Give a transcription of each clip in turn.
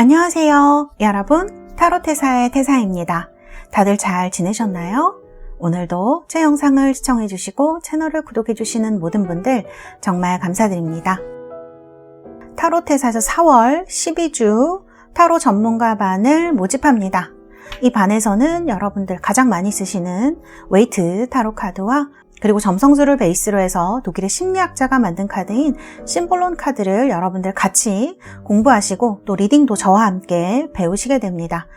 안녕하세요 여러분, 타로테사의 태사입니다. 다들 잘 지내셨나요? 오늘도 제 영상을 시청해주시고 채널을 구독해주시는 모든 분들 정말 감사드립니다. 타로테사에서 4월 12주 타로 전문가 반을 모집합니다. 이 반에서는 여러분들 가장 많이 쓰시는 웨이트 타로 카드와 그리고 점성술을 베이스로 해서 독일의 심리학자가 만든 카드인 심볼론 카드를 여러분들 같이 공부하시고 또 리딩도 저와 함께 배우시게 됩니다.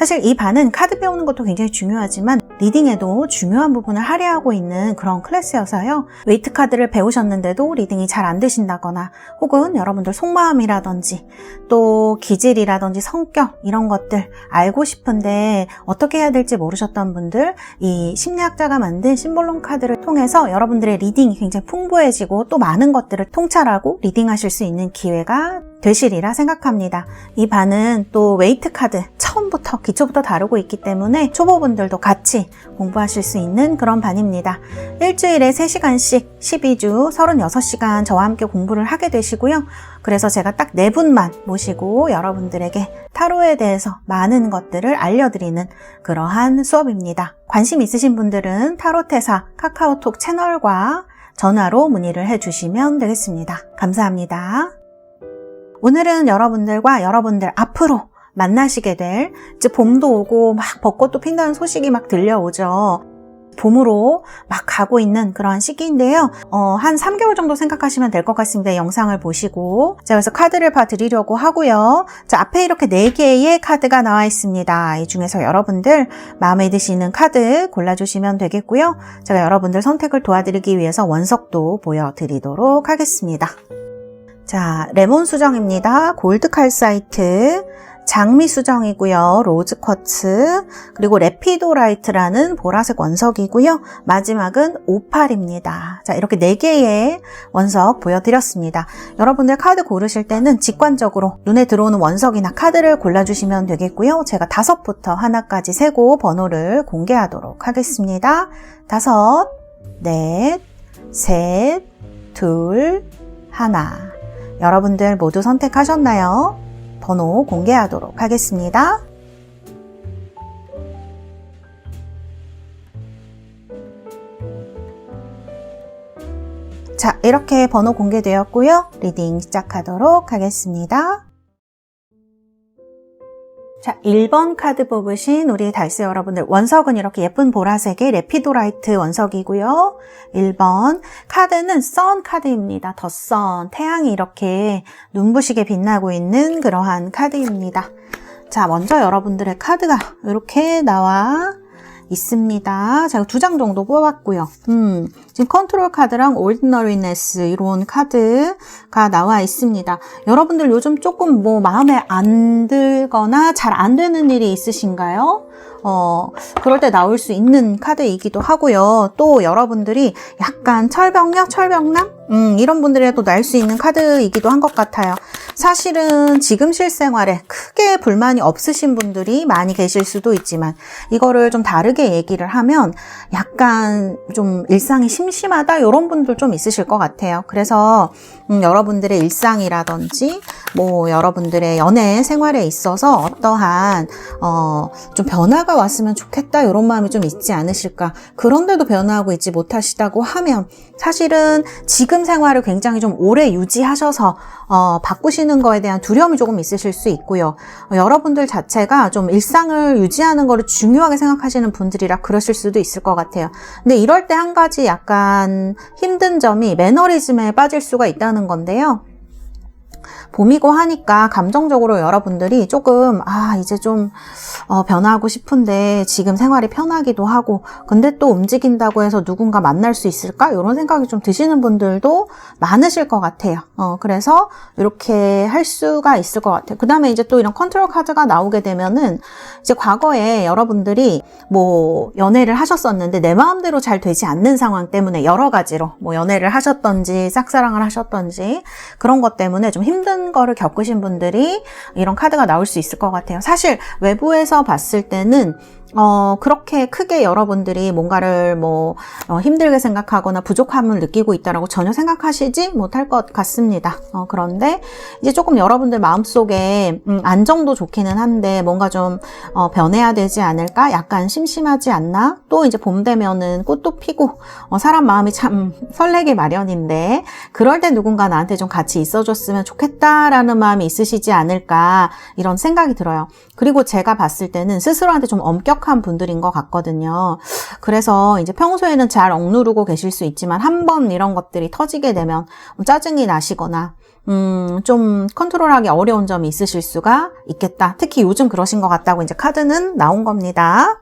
사실 이 반은 카드 배우는 것도 굉장히 중요하지만 리딩에도 중요한 부분을 할애하고 있는 그런 클래스여서요. 웨이트 카드를 배우셨는데도 리딩이 잘 안 되신다거나 혹은 여러분들 속마음이라든지 또 기질이라든지 성격 이런 것들 알고 싶은데 어떻게 해야 될지 모르셨던 분들, 이 심리학자가 만든 심볼론 카드를 통해서 여러분들의 리딩이 굉장히 풍부해지고 또 많은 것들을 통찰하고 리딩하실 수 있는 기회가 되시리라 생각합니다. 이 반은 또 웨이트 카드 처음부터 기초부터 다루고 있기 때문에 초보분들도 같이 공부하실 수 있는 그런 반입니다. 일주일에 3시간씩 12주 36시간 저와 함께 공부를 하게 되시고요. 그래서 제가 딱 4분만 모시고 여러분들에게 타로에 대해서 많은 것들을 알려드리는 그러한 수업입니다. 관심 있으신 분들은 타로테사 카카오톡 채널과 전화로 문의를 해주시면 되겠습니다. 감사합니다. 오늘은 여러분들과 여러분들 앞으로 만나시게 될, 이제 봄도 오고 막 벚꽃도 핀다는 소식이 막 들려오죠. 봄으로 막 가고 있는 그런 시기인데요. 한 3개월 정도 생각하시면 될 것 같습니다. 영상을 보시고. 제가 그래서 카드를 봐드리려고 하고요. 자, 앞에 이렇게 4개의 카드가 나와 있습니다. 이 중에서 여러분들 마음에 드시는 카드 골라주시면 되겠고요. 제가 여러분들 선택을 도와드리기 위해서 원석도 보여드리도록 하겠습니다. 자, 레몬 수정입니다. 골드 칼사이트, 장미 수정이고요. 로즈 쿼츠, 그리고 레피도라이트라는 보라색 원석이고요. 마지막은 오팔입니다. 자, 이렇게 4개의 원석 보여드렸습니다. 여러분들 카드 고르실 때는 직관적으로 눈에 들어오는 원석이나 카드를 골라주시면 되겠고요. 제가 5부터 하나까지 세고 번호를 공개하도록 하겠습니다. 5, 넷, 셋, 둘, 하나. 여러분들 모두 선택하셨나요? 번호 공개하도록 하겠습니다. 자, 이렇게 번호 공개되었고요. 리딩 시작하도록 하겠습니다. 자, 1번 카드 뽑으신 우리 달스 여러분들, 원석은 이렇게 예쁜 보라색의 레피도라이트 원석이고요. 1번 카드는 선 카드입니다. 더 선, 태양이 이렇게 눈부시게 빛나고 있는 그러한 카드입니다. 자, 먼저 여러분들의 카드가 이렇게 나와 있습니다. 제가 2장 정도 뽑았고요. 지금 컨트롤 카드랑 올디너리네스 이런 카드가 나와 있습니다. 여러분들 요즘 조금 마음에 안 들거나 잘 안 되는 일이 있으신가요? 그럴 때 나올 수 있는 카드이기도 하고요. 또 여러분들이 약간 철벽력, 철벽남? 이런 분들에도 날 수 있는 카드이기도 한 것 같아요. 사실은 지금 실생활에 크게 불만이 없으신 분들이 많이 계실 수도 있지만 이거를 좀 다르게 얘기를 하면 약간 좀 일상이 심심하다 이런 분들 좀 있으실 것 같아요. 그래서 여러분들의 일상이라든지 여러분들의 연애 생활에 있어서 어떠한 좀 변화가 왔으면 좋겠다 이런 마음이 좀 있지 않으실까. 그런데도 변화하고 있지 못하시다고 하면 사실은 지금 생활을 굉장히 좀 오래 유지하셔서 바꾸시는 거에 대한 두려움이 조금 있으실 수 있고요. 여러분들 자체가 좀 일상을 유지하는 거를 중요하게 생각하시는 분들이라 그러실 수도 있을 것 같아요. 근데 이럴 때 한 가지 약간 힘든 점이 매너리즘에 빠질 수가 있다는 건데요. 봄이고 하니까 감정적으로 여러분들이 조금 이제 좀 변화하고 싶은데 지금 생활이 편하기도 하고 근데 또 움직인다고 해서 누군가 만날 수 있을까? 이런 생각이 좀 드시는 분들도 많으실 것 같아요. 그래서 이렇게 할 수가 있을 것 같아요. 그 다음에 이제 또 이런 컨트롤 카드가 나오게 되면은 이제 과거에 여러분들이 연애를 하셨었는데 내 마음대로 잘 되지 않는 상황 때문에 여러 가지로 연애를 하셨던지 짝사랑을 하셨던지 그런 것 때문에 좀 힘든 거를 겪으신 분들이 이런 카드가 나올 수 있을 것 같아요. 사실 외부에서 봤을 때는 그렇게 크게 여러분들이 뭔가를 힘들게 생각하거나 부족함을 느끼고 있다라고 전혀 생각하시지 못할 것 같습니다. 그런데 이제 조금 여러분들 마음속에 안정도 좋기는 한데 뭔가 좀 변해야 되지 않을까? 약간 심심하지 않나? 또 이제 봄 되면은 꽃도 피고 사람 마음이 참 설레기 마련인데 그럴 때 누군가 나한테 좀 같이 있어줬으면 좋겠다라는 마음이 있으시지 않을까 이런 생각이 들어요. 그리고 제가 봤을 때는 스스로한테 좀 엄격한 분들인 것 같거든요. 그래서 이제 평소에는 잘 억누르고 계실 수 있지만 한번 이런 것들이 터지게 되면 짜증이 나시거나 좀 컨트롤하기 어려운 점이 있으실 수가 있겠다. 특히 요즘 그러신 것 같다고 이제 카드는 나온 겁니다.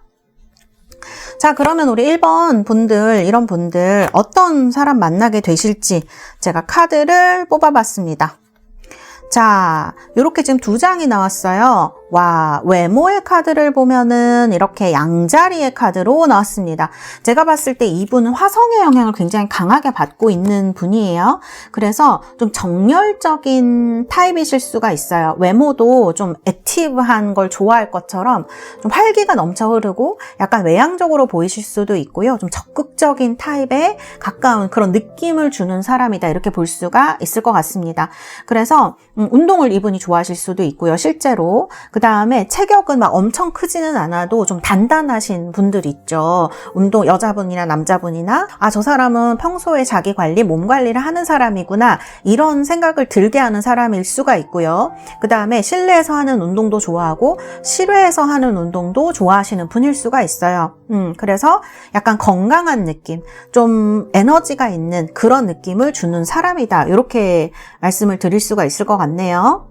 자, 그러면 우리 1번 분들, 이런 분들 어떤 사람 만나게 되실지 제가 카드를 뽑아봤습니다. 자, 이렇게 지금 2장이 나왔어요. 와, 외모의 카드를 보면은 이렇게 양자리의 카드로 나왔습니다. 제가 봤을 때 이분은 화성의 영향을 굉장히 강하게 받고 있는 분이에요. 그래서 좀 정열적인 타입이실 수가 있어요. 외모도 좀 액티브한 걸 좋아할 것처럼 좀 활기가 넘쳐 흐르고 약간 외향적으로 보이실 수도 있고요. 좀 적극적인 타입에 가까운 그런 느낌을 주는 사람이다. 이렇게 볼 수가 있을 것 같습니다. 그래서 운동을 이분이 좋아하실 수도 있고요. 실제로. 그 다음에 체격은 막 엄청 크지는 않아도 좀 단단하신 분들 있죠. 운동, 여자분이나 남자분이나 저 사람은 평소에 자기 관리, 몸 관리를 하는 사람이구나 이런 생각을 들게 하는 사람일 수가 있고요. 그 다음에 실내에서 하는 운동도 좋아하고 실외에서 하는 운동도 좋아하시는 분일 수가 있어요. 그래서 약간 건강한 느낌, 좀 에너지가 있는 그런 느낌을 주는 사람이다. 이렇게 말씀을 드릴 수가 있을 것 같네요.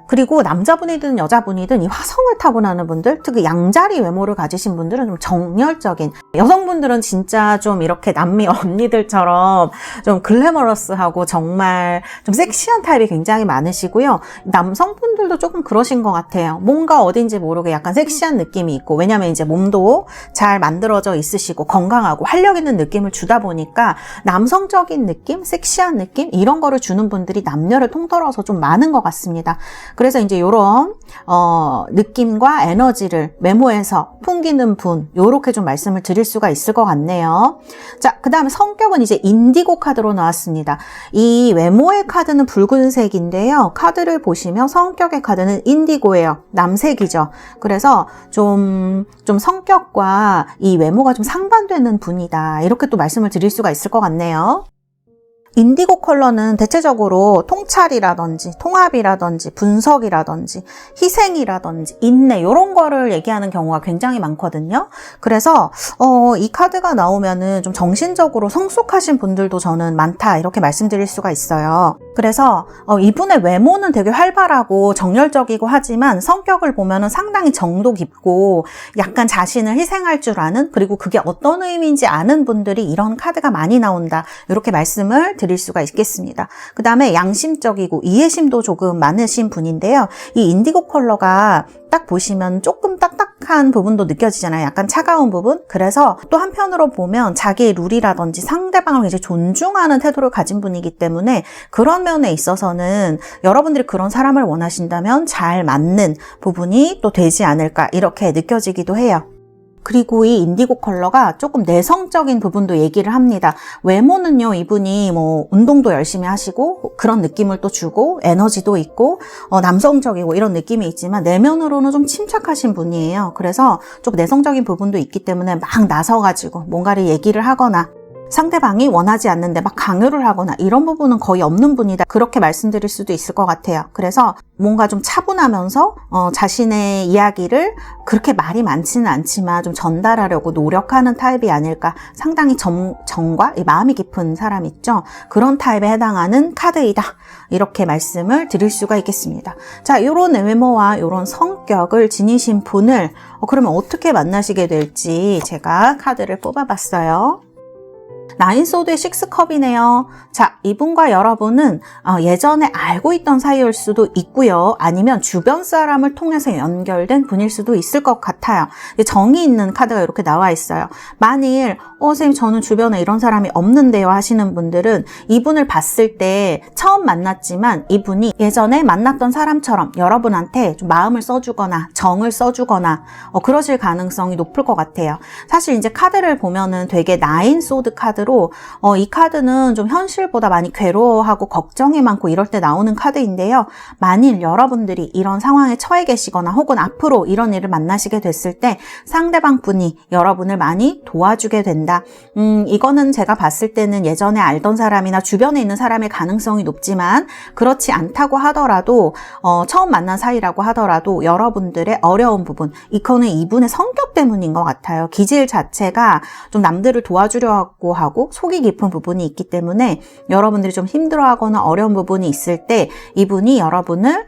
그리고 남자분이든 여자분이든 이 화성을 타고나는 분들, 특히 양자리 외모를 가지신 분들은 좀 정열적인, 여성분들은 진짜 좀 이렇게 남미 언니들처럼 좀 글래머러스하고 정말 좀 섹시한 타입이 굉장히 많으시고요. 남성분들도 조금 그러신 것 같아요. 뭔가 어딘지 모르게 약간 섹시한 느낌이 있고, 왜냐면 이제 몸도 잘 만들어져 있으시고 건강하고 활력 있는 느낌을 주다 보니까 남성적인 느낌, 섹시한 느낌 이런 거를 주는 분들이 남녀를 통틀어서 좀 많은 것 같습니다. 그래서 이제 요런 느낌과 에너지를 외모에서 풍기는 분, 요렇게 좀 말씀을 드릴 수가 있을 것 같네요. 자, 그 다음에 성격은 이제 인디고 카드로 나왔습니다. 이 외모의 카드는 붉은색인데요. 카드를 보시면 성격의 카드는 인디고예요. 남색이죠. 그래서 좀 성격과 이 외모가 좀 상반되는 분이다. 이렇게 또 말씀을 드릴 수가 있을 것 같네요. 인디고 컬러는 대체적으로 통찰이라든지 통합이라든지 분석이라든지 희생이라든지 인내 이런 거를 얘기하는 경우가 굉장히 많거든요. 그래서 이 카드가 나오면은 좀 정신적으로 성숙하신 분들도 저는 많다 이렇게 말씀드릴 수가 있어요. 그래서 이분의 외모는 되게 활발하고 정열적이고 하지만 성격을 보면은 상당히 정도 깊고 약간 자신을 희생할 줄 아는, 그리고 그게 어떤 의미인지 아는 분들이 이런 카드가 많이 나온다 이렇게 말씀을 드릴 수가 있겠습니다. 그 다음에 양심적이고 이해심도 조금 많으신 분인데요. 이 인디고 컬러가 딱 보시면 조금 딱딱한 부분도 느껴지잖아요. 약간 차가운 부분. 그래서 또 한편으로 보면 자기의 룰이라든지 상대방을 굉장히 존중하는 태도를 가진 분이기 때문에 그런 면에 있어서는 여러분들이 그런 사람을 원하신다면 잘 맞는 부분이 또 되지 않을까 이렇게 느껴지기도 해요. 그리고 이 인디고 컬러가 조금 내성적인 부분도 얘기를 합니다. 외모는요, 이분이 운동도 열심히 하시고 그런 느낌을 또 주고 에너지도 있고 남성적이고 이런 느낌이 있지만 내면으로는 좀 침착하신 분이에요. 그래서 좀 내성적인 부분도 있기 때문에 막 나서가지고 뭔가를 얘기를 하거나 상대방이 원하지 않는데 막 강요를 하거나 이런 부분은 거의 없는 분이다. 그렇게 말씀드릴 수도 있을 것 같아요. 그래서 뭔가 좀 차분하면서 자신의 이야기를 그렇게 말이 많지는 않지만 좀 전달하려고 노력하는 타입이 아닐까. 상당히 정과 마음이 깊은 사람 있죠. 그런 타입에 해당하는 카드이다. 이렇게 말씀을 드릴 수가 있겠습니다. 자, 이런 외모와 이런 성격을 지니신 분을 그러면 어떻게 만나시게 될지 제가 카드를 뽑아봤어요. 나인소드의 6컵이네요. 자, 이분과 여러분은 예전에 알고 있던 사이일 수도 있고요. 아니면 주변 사람을 통해서 연결된 분일 수도 있을 것 같아요. 정이 있는 카드가 이렇게 나와 있어요. 만일 선생님 저는 주변에 이런 사람이 없는데요 하시는 분들은 이분을 봤을 때 처음 만났지만 이분이 예전에 만났던 사람처럼 여러분한테 좀 마음을 써주거나 정을 써주거나 그러실 가능성이 높을 것 같아요. 사실 이제 카드를 보면은 되게 나인 소드 카드로 이 카드는 좀 현실보다 많이 괴로워하고 걱정이 많고 이럴 때 나오는 카드인데요. 만일 여러분들이 이런 상황에 처해 계시거나 혹은 앞으로 이런 일을 만나시게 됐을 때 상대방 분이 여러분을 많이 도와주게 된다. 이거는 제가 봤을 때는 예전에 알던 사람이나 주변에 있는 사람의 가능성이 높지만 그렇지 않다고 하더라도 처음 만난 사이라고 하더라도 여러분들의 어려운 부분, 이거는 이분의 성격 때문인 것 같아요. 기질 자체가 좀 남들을 도와주려고 하고 속이 깊은 부분이 있기 때문에 여러분들이 좀 힘들어하거나 어려운 부분이 있을 때 이분이 여러분을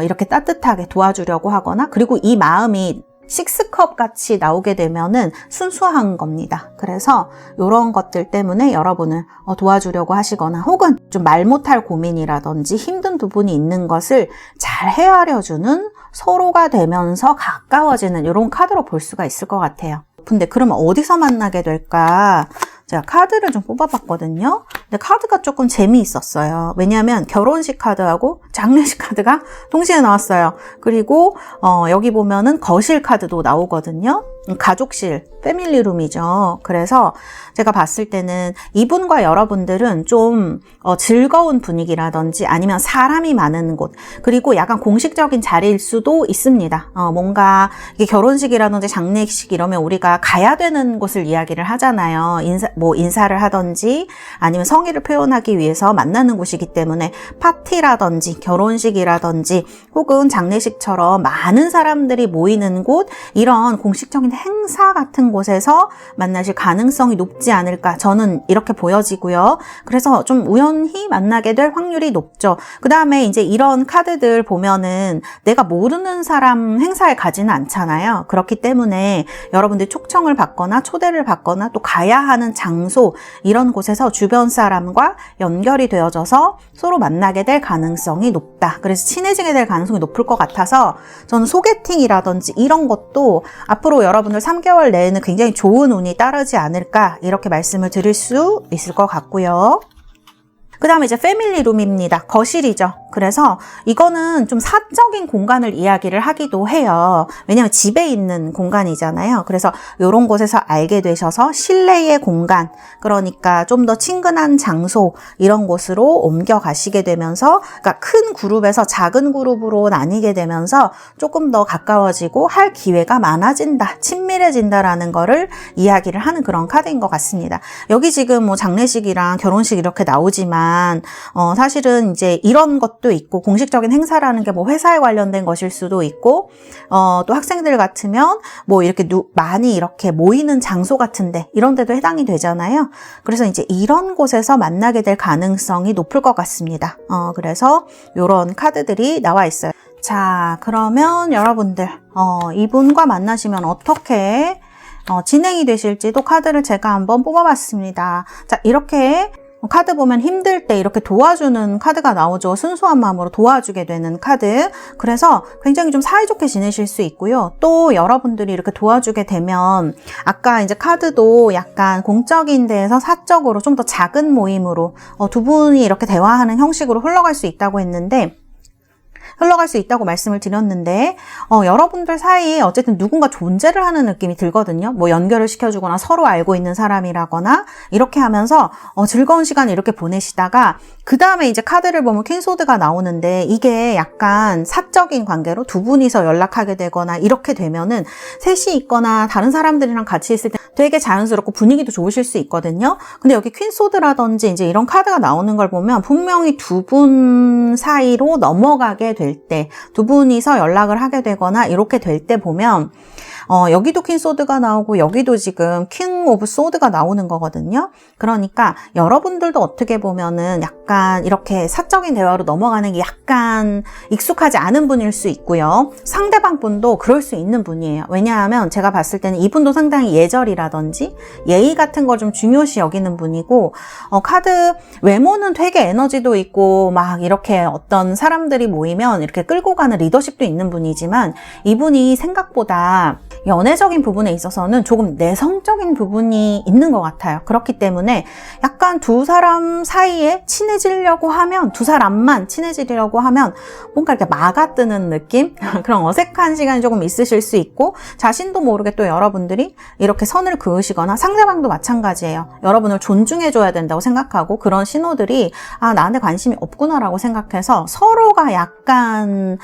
이렇게 따뜻하게 도와주려고 하거나 그리고 이 마음이 6컵 같이 나오게 되면은 순수한 겁니다. 그래서 이런 것들 때문에 여러분을 도와주려고 하시거나 혹은 좀 말 못할 고민이라든지 힘든 부분이 있는 것을 잘 헤아려주는 서로가 되면서 가까워지는 이런 카드로 볼 수가 있을 것 같아요. 근데 그러면 어디서 만나게 될까? 제가 카드를 좀 뽑아봤거든요. 근데 카드가 조금 재미있었어요. 왜냐하면 결혼식 카드하고 장례식 카드가 동시에 나왔어요. 그리고 여기 보면은 거실 카드도 나오거든요. 가족실, 패밀리룸이죠. 그래서 제가 봤을 때는 이분과 여러분들은 좀 즐거운 분위기라든지 아니면 사람이 많은 곳 그리고 약간 공식적인 자리일 수도 있습니다. 뭔가 이게 결혼식이라든지 장례식 이러면 우리가 가야 되는 곳을 이야기를 하잖아요. 인사를 하든지 아니면 성의를 표현하기 위해서 만나는 곳이기 때문에 파티라든지 결혼식이라든지 혹은 장례식처럼 많은 사람들이 모이는 곳 이런 공식적인 행사 같은 곳에서 만나실 가능성이 높지 않을까 저는 이렇게 보여지고요. 그래서 좀 우연히 만나게 될 확률이 높죠. 그 다음에 이제 이런 카드들 보면은 내가 모르는 사람 행사에 가지는 않잖아요. 그렇기 때문에 여러분들 초청을 받거나 초대를 받거나 또 가야 하는 장소 이런 곳에서 주변 사람과 연결이 되어져서 서로 만나게 될 가능성이 높다. 그래서 친해지게 될 가능성이 높을 것 같아서 저는 소개팅이라든지 이런 것도 앞으로 여러분들 3개월 내에는 굉장히 좋은 운이 따르지 않을까 이렇게 말씀을 드릴 수 있을 것 같고요. 그 다음에 이제 패밀리룸입니다. 거실이죠. 그래서 이거는 좀 사적인 공간을 이야기를 하기도 해요. 왜냐하면 집에 있는 공간이잖아요. 그래서 이런 곳에서 알게 되셔서 실내의 공간, 그러니까 좀 더 친근한 장소 이런 곳으로 옮겨가시게 되면서 그러니까 큰 그룹에서 작은 그룹으로 나뉘게 되면서 조금 더 가까워지고 할 기회가 많아진다, 친밀해진다라는 거를 이야기를 하는 그런 카드인 것 같습니다. 여기 지금 뭐 장례식이랑 결혼식 이렇게 나오지만 사실은 이제 이런 것도 있고 공식적인 행사라는 게 뭐 회사에 관련된 것일 수도 있고 또 학생들 같으면 뭐 이렇게 많이 이렇게 모이는 장소 같은데 이런 데도 해당이 되잖아요. 그래서 이제 이런 곳에서 만나게 될 가능성이 높을 것 같습니다. 그래서 이런 카드들이 나와 있어요. 자, 그러면 여러분들 이분과 만나시면 어떻게 진행이 되실지도 카드를 제가 한번 뽑아봤습니다. 자, 이렇게 카드 보면 힘들 때 이렇게 도와주는 카드가 나오죠. 순수한 마음으로 도와주게 되는 카드. 그래서 굉장히 좀 사이좋게 지내실 수 있고요. 또 여러분들이 이렇게 도와주게 되면 아까 이제 카드도 약간 공적인 데에서 사적으로 좀 더 작은 모임으로 두 분이 이렇게 대화하는 형식으로 흘러갈 수 있다고 했는데 흘러갈 수 있다고 말씀을 드렸는데 여러분들 사이에 어쨌든 누군가 존재를 하는 느낌이 들거든요. 뭐 연결을 시켜주거나 서로 알고 있는 사람이라거나 이렇게 하면서 즐거운 시간을 이렇게 보내시다가 그 다음에 이제 카드를 보면 퀸소드가 나오는데 이게 약간 사적인 관계로 두 분이서 연락하게 되거나 이렇게 되면은 셋이 있거나 다른 사람들이랑 같이 있을 때 되게 자연스럽고 분위기도 좋으실 수 있거든요. 근데 여기 퀸소드라든지 이제 이런 카드가 나오는 걸 보면 분명히 두 분 사이로 넘어가게 될 때, 두 분이서 연락을 하게 되거나 이렇게 될 때 보면 여기도 퀸 소드가 나오고 여기도 지금 킹 오브 소드가 나오는 거거든요. 그러니까 여러분들도 어떻게 보면은 약간 이렇게 사적인 대화로 넘어가는 게 약간 익숙하지 않은 분일 수 있고요. 상대방 분도 그럴 수 있는 분이에요. 왜냐하면 제가 봤을 때는 이분도 상당히 예절이라든지 예의 같은 걸 좀 중요시 여기는 분이고, 카드 외모는 되게 에너지도 있고 막 이렇게 어떤 사람들이 모이면 이렇게 끌고 가는 리더십도 있는 분이지만, 이분이 생각보다 연애적인 부분에 있어서는 조금 내성적인 부분이 있는 것 같아요. 그렇기 때문에 약간 두 사람 사이에 친해지려고 하면, 두 사람만 친해지려고 하면 뭔가 이렇게 막아뜨는 느낌? 그런 어색한 시간이 조금 있으실 수 있고, 자신도 모르게 또 여러분들이 이렇게 선을 그으시거나, 상대방도 마찬가지예요. 여러분을 존중해줘야 된다고 생각하고, 그런 신호들이 나한테 관심이 없구나라고 생각해서 서로가 약간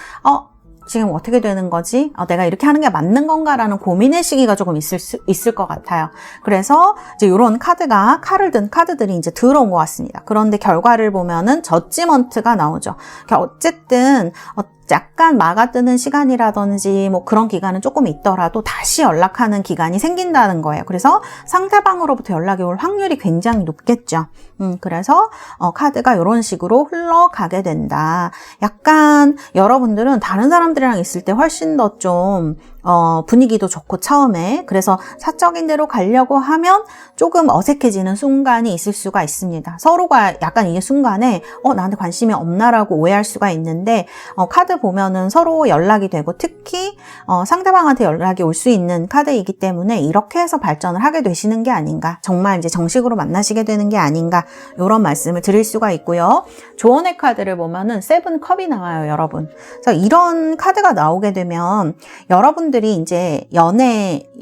지금 어떻게 되는 거지? 내가 이렇게 하는 게 맞는 건가라는 고민의 시기가 조금 있을 것 같아요. 그래서 이제 이런 카드가, 칼을 든 카드들이 이제 들어온 것 같습니다. 그런데 결과를 보면은 저지먼트가 나오죠. 어쨌든 약간 막아뜨는 시간이라든지 뭐 그런 기간은 조금 있더라도 다시 연락하는 기간이 생긴다는 거예요. 그래서 상대방으로부터 연락이 올 확률이 굉장히 높겠죠. 그래서 카드가 이런 식으로 흘러가게 된다. 약간 여러분들은 다른 사람들이랑 있을 때 훨씬 더 좀 분위기도 좋고 처음에, 그래서 사적인 데로 가려고 하면 조금 어색해지는 순간이 있을 수가 있습니다. 서로가 약간 이 순간에 나한테 관심이 없나라고 오해할 수가 있는데, 카드 보면은 서로 연락이 되고, 특히 상대방한테 연락이 올 수 있는 카드이기 때문에 이렇게 해서 발전을 하게 되시는 게 아닌가, 정말 이제 정식으로 만나시게 되는 게 아닌가, 이런 말씀을 드릴 수가 있고요. 조언의 카드를 보면은 세븐 컵이 나와요, 여러분. 그래서 이런 카드가 나오게 되면 여러분들이 이제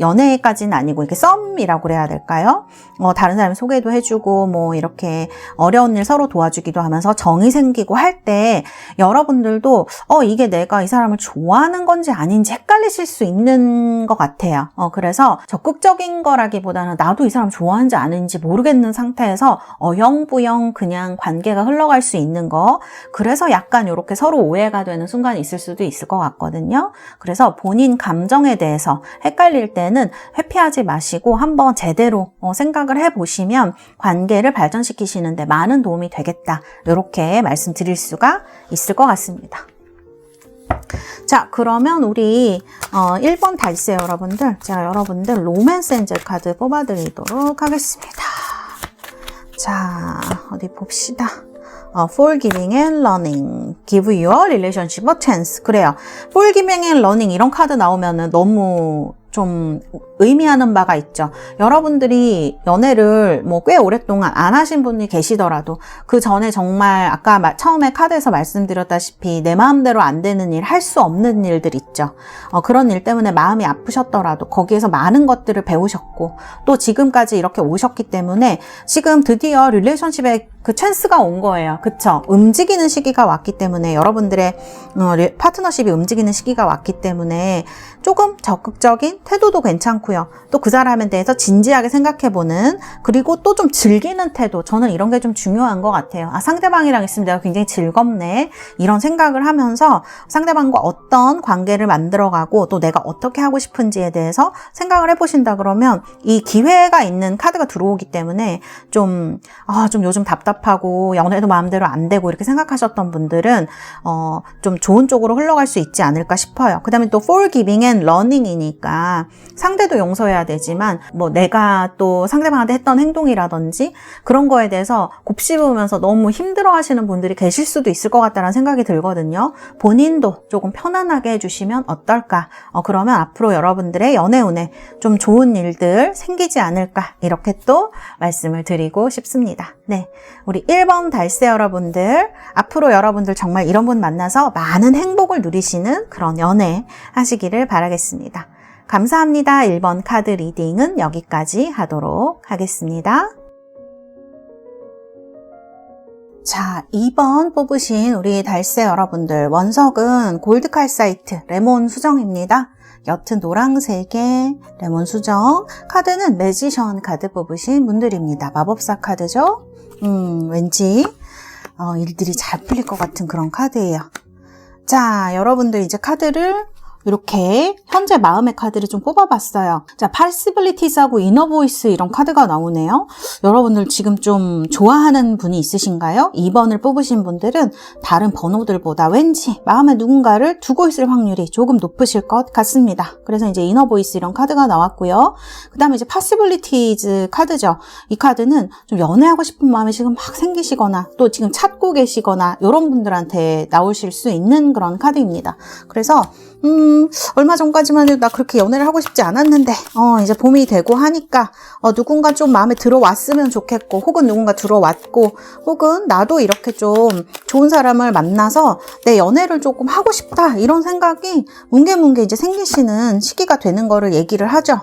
연애까지는 아니고 이렇게 썸이라고 그래야 될까요? 다른 사람 소개도 해주고 뭐 이렇게 어려운 일 서로 도와주기도 하면서 정이 생기고 할 때, 여러분들도 이게 내가 이 사람을 좋아하는 건지 아닌지 헷갈리실 수 있는 것 같아요. 그래서 적극적인 거라기보다는 나도 이 사람 좋아하는지 아닌지 모르겠는 상태에서 어영부영 그냥 관계가 흘러갈 수 있는 거, 그래서 약간 이렇게 서로 오해가 되는 순간이 있을 수도 있을 것 같거든요. 그래서 본인 감정에 대해서 헷갈릴 때는 회피하지 마시고 한번 제대로 생각을 해보시면 관계를 발전시키시는데 많은 도움이 되겠다, 이렇게 말씀드릴 수가 있을 것 같습니다. 자, 그러면 우리 1번 달세 여러분들, 제가 여러분들 로맨스 엔젤 카드 뽑아드리도록 하겠습니다. 자, 어디 봅시다. Forgiving and learning, give your relationship a chance. 그래요. Forgiving and learning 이런 카드 나오면은 너무 좀 의미하는 바가 있죠. 여러분들이 연애를 뭐 꽤 오랫동안 안 하신 분이 계시더라도 그 전에 정말 아까 처음에 카드에서 말씀드렸다시피 내 마음대로 안 되는 일, 할 수 없는 일들 있죠. 그런 일 때문에 마음이 아프셨더라도 거기에서 많은 것들을 배우셨고 또 지금까지 이렇게 오셨기 때문에 지금 드디어 릴레이션십에 그 찬스가 온 거예요. 그쵸? 움직이는 시기가 왔기 때문에, 여러분들의 파트너십이 움직이는 시기가 왔기 때문에 조금 적극적인 태도도 괜찮고요. 또 그 사람에 대해서 진지하게 생각해보는, 그리고 또 좀 즐기는 태도, 저는 이런 게 좀 중요한 것 같아요. 상대방이랑 있으면 내가 굉장히 즐겁네, 이런 생각을 하면서 상대방과 어떤 관계를 만들어가고 또 내가 어떻게 하고 싶은지에 대해서 생각을 해보신다 그러면 이 기회가 있는 카드가 들어오기 때문에 좀 요즘 답답하고 연애도 마음대로 안 되고 이렇게 생각하셨던 분들은 좀 좋은 쪽으로 흘러갈 수 있지 않을까 싶어요. 그 다음에 또 forgiving and learning이니까 상대도 용서해야 되지만 뭐 내가 또 상대방한테 했던 행동이라든지 그런 거에 대해서 곱씹으면서 너무 힘들어 하시는 분들이 계실 수도 있을 것 같다는 생각이 들거든요. 본인도 조금 편안하게 해주시면 어떨까? 그러면 앞으로 여러분들의 연애 운에 좀 좋은 일들 생기지 않을까? 이렇게 또 말씀을 드리고 싶습니다. 네, 우리 1번 달세 여러분들, 앞으로 여러분들 정말 이런 분 만나서 많은 행복을 누리시는 그런 연애 하시기를 바라겠습니다. 감사합니다. 1번 카드 리딩은 여기까지 하도록 하겠습니다. 자, 2번 뽑으신 우리 달세 여러분들, 원석은 골드 칼사이트 레몬 수정입니다. 옅은 노란색의 레몬 수정, 카드는 매지션 카드 뽑으신 분들입니다. 마법사 카드죠. 왠지 일들이 잘 풀릴 것 같은 그런 카드예요. 자, 여러분들 이제 카드를 이렇게 현재 마음의 카드를 좀 뽑아봤어요. 자, Possibilities하고 Inner Voice 이런 카드가 나오네요. 여러분들 지금 좀 좋아하는 분이 있으신가요? 2번을 뽑으신 분들은 다른 번호들보다 왠지 마음에 누군가를 두고 있을 확률이 조금 높으실 것 같습니다. 그래서 이제 Inner Voice 이런 카드가 나왔고요. 그 다음에 이제 Possibilities 카드죠. 이 카드는 좀 연애하고 싶은 마음이 지금 막 생기시거나 또 지금 찾고 계시거나 이런 분들한테 나오실 수 있는 그런 카드입니다. 그래서 얼마 전까지만 해도 나 그렇게 연애를 하고 싶지 않았는데 이제 봄이 되고 하니까 누군가 좀 마음에 들어왔으면 좋겠고 혹은 누군가 들어왔고 혹은 나도 이렇게 좀 좋은 사람을 만나서 내 연애를 조금 하고 싶다 이런 생각이 뭉게뭉게 이제 생기시는 시기가 되는 거를 얘기를 하죠.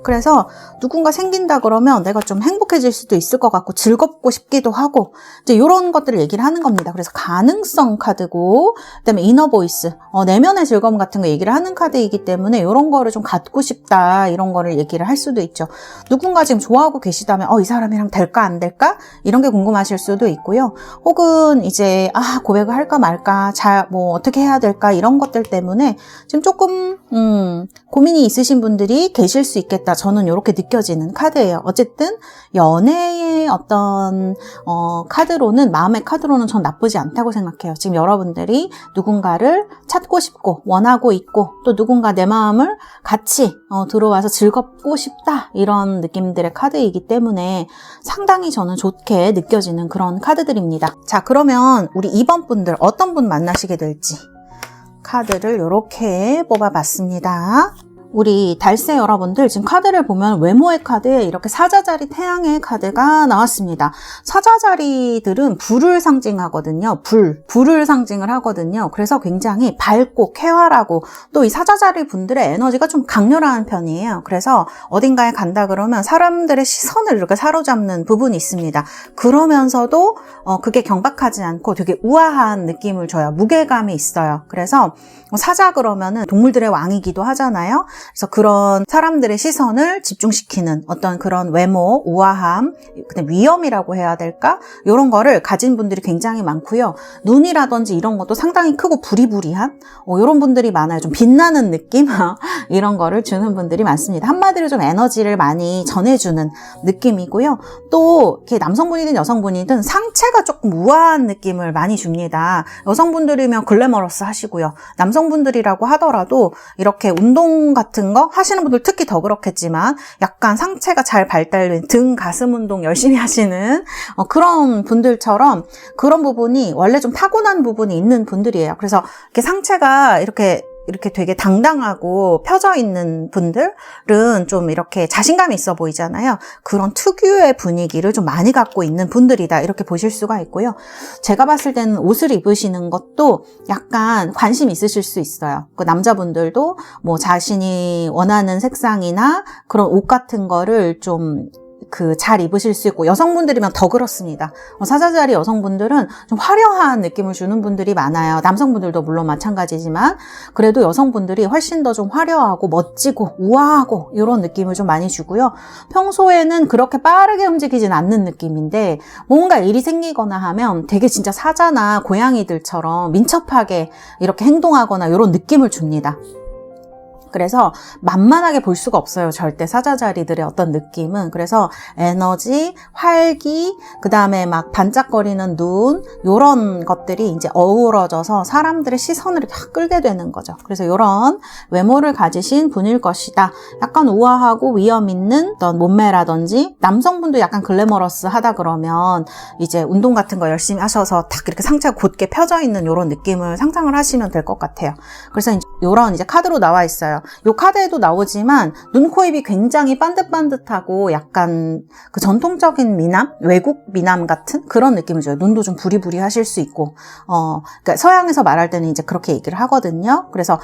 그래서 누군가 생긴다 그러면 내가 좀 행복해질 수도 있을 것 같고 즐겁고 싶기도 하고 이제 이런 것들을 얘기를 하는 겁니다. 그래서 가능성 카드고 그다음에 이너 보이스 내면의 즐거움 같은 거 얘기를 하는 카드이기 때문에 이런 거를 좀 갖고 싶다 이런 거를 얘기를 할 수도 있죠. 누군가 지금 좋아하고 계시다면 이 사람이랑 될까 안 될까 이런 게 궁금하실 수도 있고요. 혹은 이제 고백을 할까 말까 뭐 어떻게 해야 될까 이런 것들 때문에 지금 조금 고민이 있으신 분들이 계실 수 있겠다. 저는 이렇게 느껴지는 카드예요. 어쨌든 연애의 어떤 카드로는 마음의 카드로는 전 나쁘지 않다고 생각해요. 지금 여러분들이 누군가를 찾고 싶고 원하고 있고 또 누군가 내 마음을 같이 들어와서 즐겁고 싶다 이런 느낌들의 카드이기 때문에 상당히 저는 좋게 느껴지는 그런 카드들입니다. 자, 그러면 우리 2번 분들 어떤 분 만나시게 될지 카드를 이렇게 뽑아봤습니다. 우리 달새 여러분들 지금 카드를 보면 외모의 카드에 이렇게 사자자리 태양의 카드가 나왔습니다. 사자자리들은 불을 상징하거든요. 불을 상징을 하거든요. 그래서 굉장히 밝고 쾌활하고 또 이 사자자리 분들의 에너지가 좀 강렬한 편이에요. 그래서 어딘가에 간다 그러면 사람들의 시선을 이렇게 사로잡는 부분이 있습니다. 그러면서도 그게 경박하지 않고 되게 우아한 느낌을 줘요. 무게감이 있어요. 그래서 사자 그러면은 동물들의 왕이기도 하잖아요. 그래서 그런 사람들의 시선을 집중시키는 어떤 그런 외모, 우아함, 그다음 위엄이라고 해야 될까? 이런 거를 가진 분들이 굉장히 많고요. 눈이라든지 이런 것도 상당히 크고 부리부리한 이런 분들이 많아요. 좀 빛나는 느낌? 이런 거를 주는 분들이 많습니다. 한마디로 좀 에너지를 많이 전해주는 느낌이고요. 또 이렇게 남성분이든 여성분이든 상체가 조금 우아한 느낌을 많이 줍니다. 여성분들이면 글래머러스 하시고요. 남성분들이라고 하더라도 이렇게 운동 같은 거 하시는 분들 특히 더 그렇겠지만 약간 상체가 잘 발달된 등, 가슴 운동 열심히 하시는 그런 분들처럼 그런 부분이 원래 좀 타고난 부분이 있는 분들이에요. 그래서 이렇게 상체가 이렇게 되게 당당하고 펴져 있는 분들은 좀 이렇게 자신감이 있어 보이잖아요. 그런 특유의 분위기를 좀 많이 갖고 있는 분들이다. 이렇게 보실 수가 있고요. 제가 봤을 때는 옷을 입으시는 것도 약간 관심 있으실 수 있어요. 그 남자분들도 뭐 자신이 원하는 색상이나 그런 옷 같은 거를 좀 잘 입으실 수 있고 여성분들이면 더 그렇습니다. 사자자리 여성분들은 좀 화려한 느낌을 주는 분들이 많아요. 남성분들도 물론 마찬가지지만 그래도 여성분들이 훨씬 더 좀 화려하고 멋지고 우아하고 이런 느낌을 좀 많이 주고요. 평소에는 그렇게 빠르게 움직이진 않는 느낌인데 뭔가 일이 생기거나 하면 되게 진짜 사자나 고양이들처럼 민첩하게 이렇게 행동하거나 이런 느낌을 줍니다. 그래서 만만하게 볼 수가 없어요. 절대 사자자리들의 어떤 느낌은. 그래서 에너지, 활기, 그 다음에 막 반짝거리는 눈 이런 것들이 이제 어우러져서 사람들의 시선을 다 끌게 되는 거죠. 그래서 이런 외모를 가지신 분일 것이다. 약간 우아하고 위험 있는 어떤 몸매라든지 남성분도 약간 글래머러스 하다 그러면 이제 운동 같은 거 열심히 하셔서 딱 이렇게 상체가 곧게 펴져 있는 이런 느낌을 상상을 하시면 될 것 같아요. 그래서 이런 이제 카드로 나와 있어요. 이 카드에도 나오지만 눈, 코, 입이 굉장히 반듯반듯하고 약간 그 전통적인 미남, 외국 미남 같은 그런 느낌을 줘요. 눈도 좀 부리부리 하실 수 있고, 그러니까 서양에서 말할 때는 이제 그렇게 얘기를 하거든요. 그래서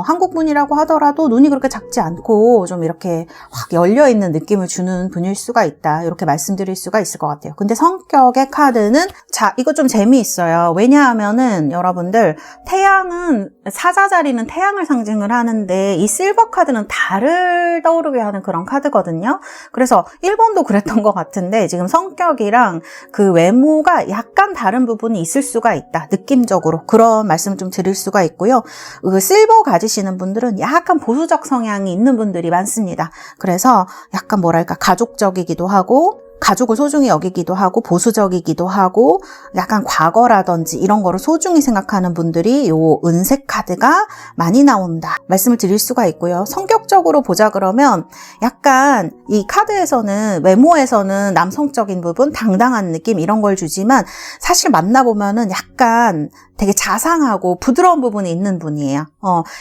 한국 분이라고 하더라도 눈이 그렇게 작지 않고 좀 이렇게 확 열려 있는 느낌을 주는 분일 수가 있다. 이렇게 말씀드릴 수가 있을 것 같아요. 근데 성격의 카드는 자, 이거 좀 재미있어요. 왜냐하면은 여러분들 태양은 사자자리는 태양을 상징을 하는데 이 실버 카드는 달을 떠오르게 하는 그런 카드거든요. 그래서 1번도 그랬던 것 같은데 지금 성격이랑 그 외모가 약간 다른 부분이 있을 수가 있다. 느낌적으로 그런 말씀을 좀 드릴 수가 있고요. 그 실버 가지시는 분들은 약간 보수적 성향이 있는 분들이 많습니다. 그래서 약간 뭐랄까 가족적이기도 하고 가족을 소중히 여기기도 하고 보수적이기도 하고 약간 과거라든지 이런 거를 소중히 생각하는 분들이 요 은색 카드가 많이 나온다 말씀을 드릴 수가 있고요. 성격적으로 보자 그러면 약간 이 카드에서는 외모에서는 남성적인 부분, 당당한 느낌 이런 걸 주지만 사실 만나보면은 약간 되게 자상하고 부드러운 부분이 있는 분이에요.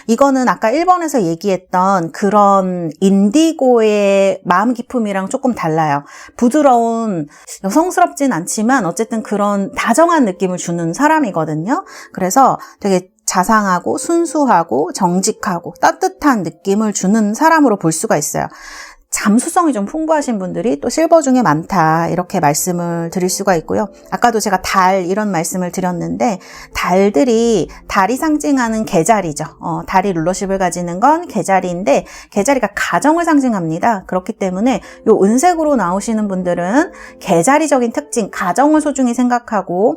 이거는 아까 1번에서 얘기했던 그런 인디고의 마음 깊음이랑 조금 달라요. 부드러운, 여성스럽진 않지만 어쨌든 그런 다정한 느낌을 주는 사람이거든요. 그래서 되게 자상하고 순수하고 정직하고 따뜻한 느낌을 주는 사람으로 볼 수가 있어요. 잠수성이 좀 풍부하신 분들이 또 실버 중에 많다 이렇게 말씀을 드릴 수가 있고요. 아까도 제가 달 이런 말씀을 드렸는데 달이 상징하는 개자리죠. 달이 룰러십을 가지는 건 개자리인데 개자리가 가정을 상징합니다. 그렇기 때문에 요 은색으로 나오시는 분들은 개자리적인 특징, 가정을 소중히 생각하고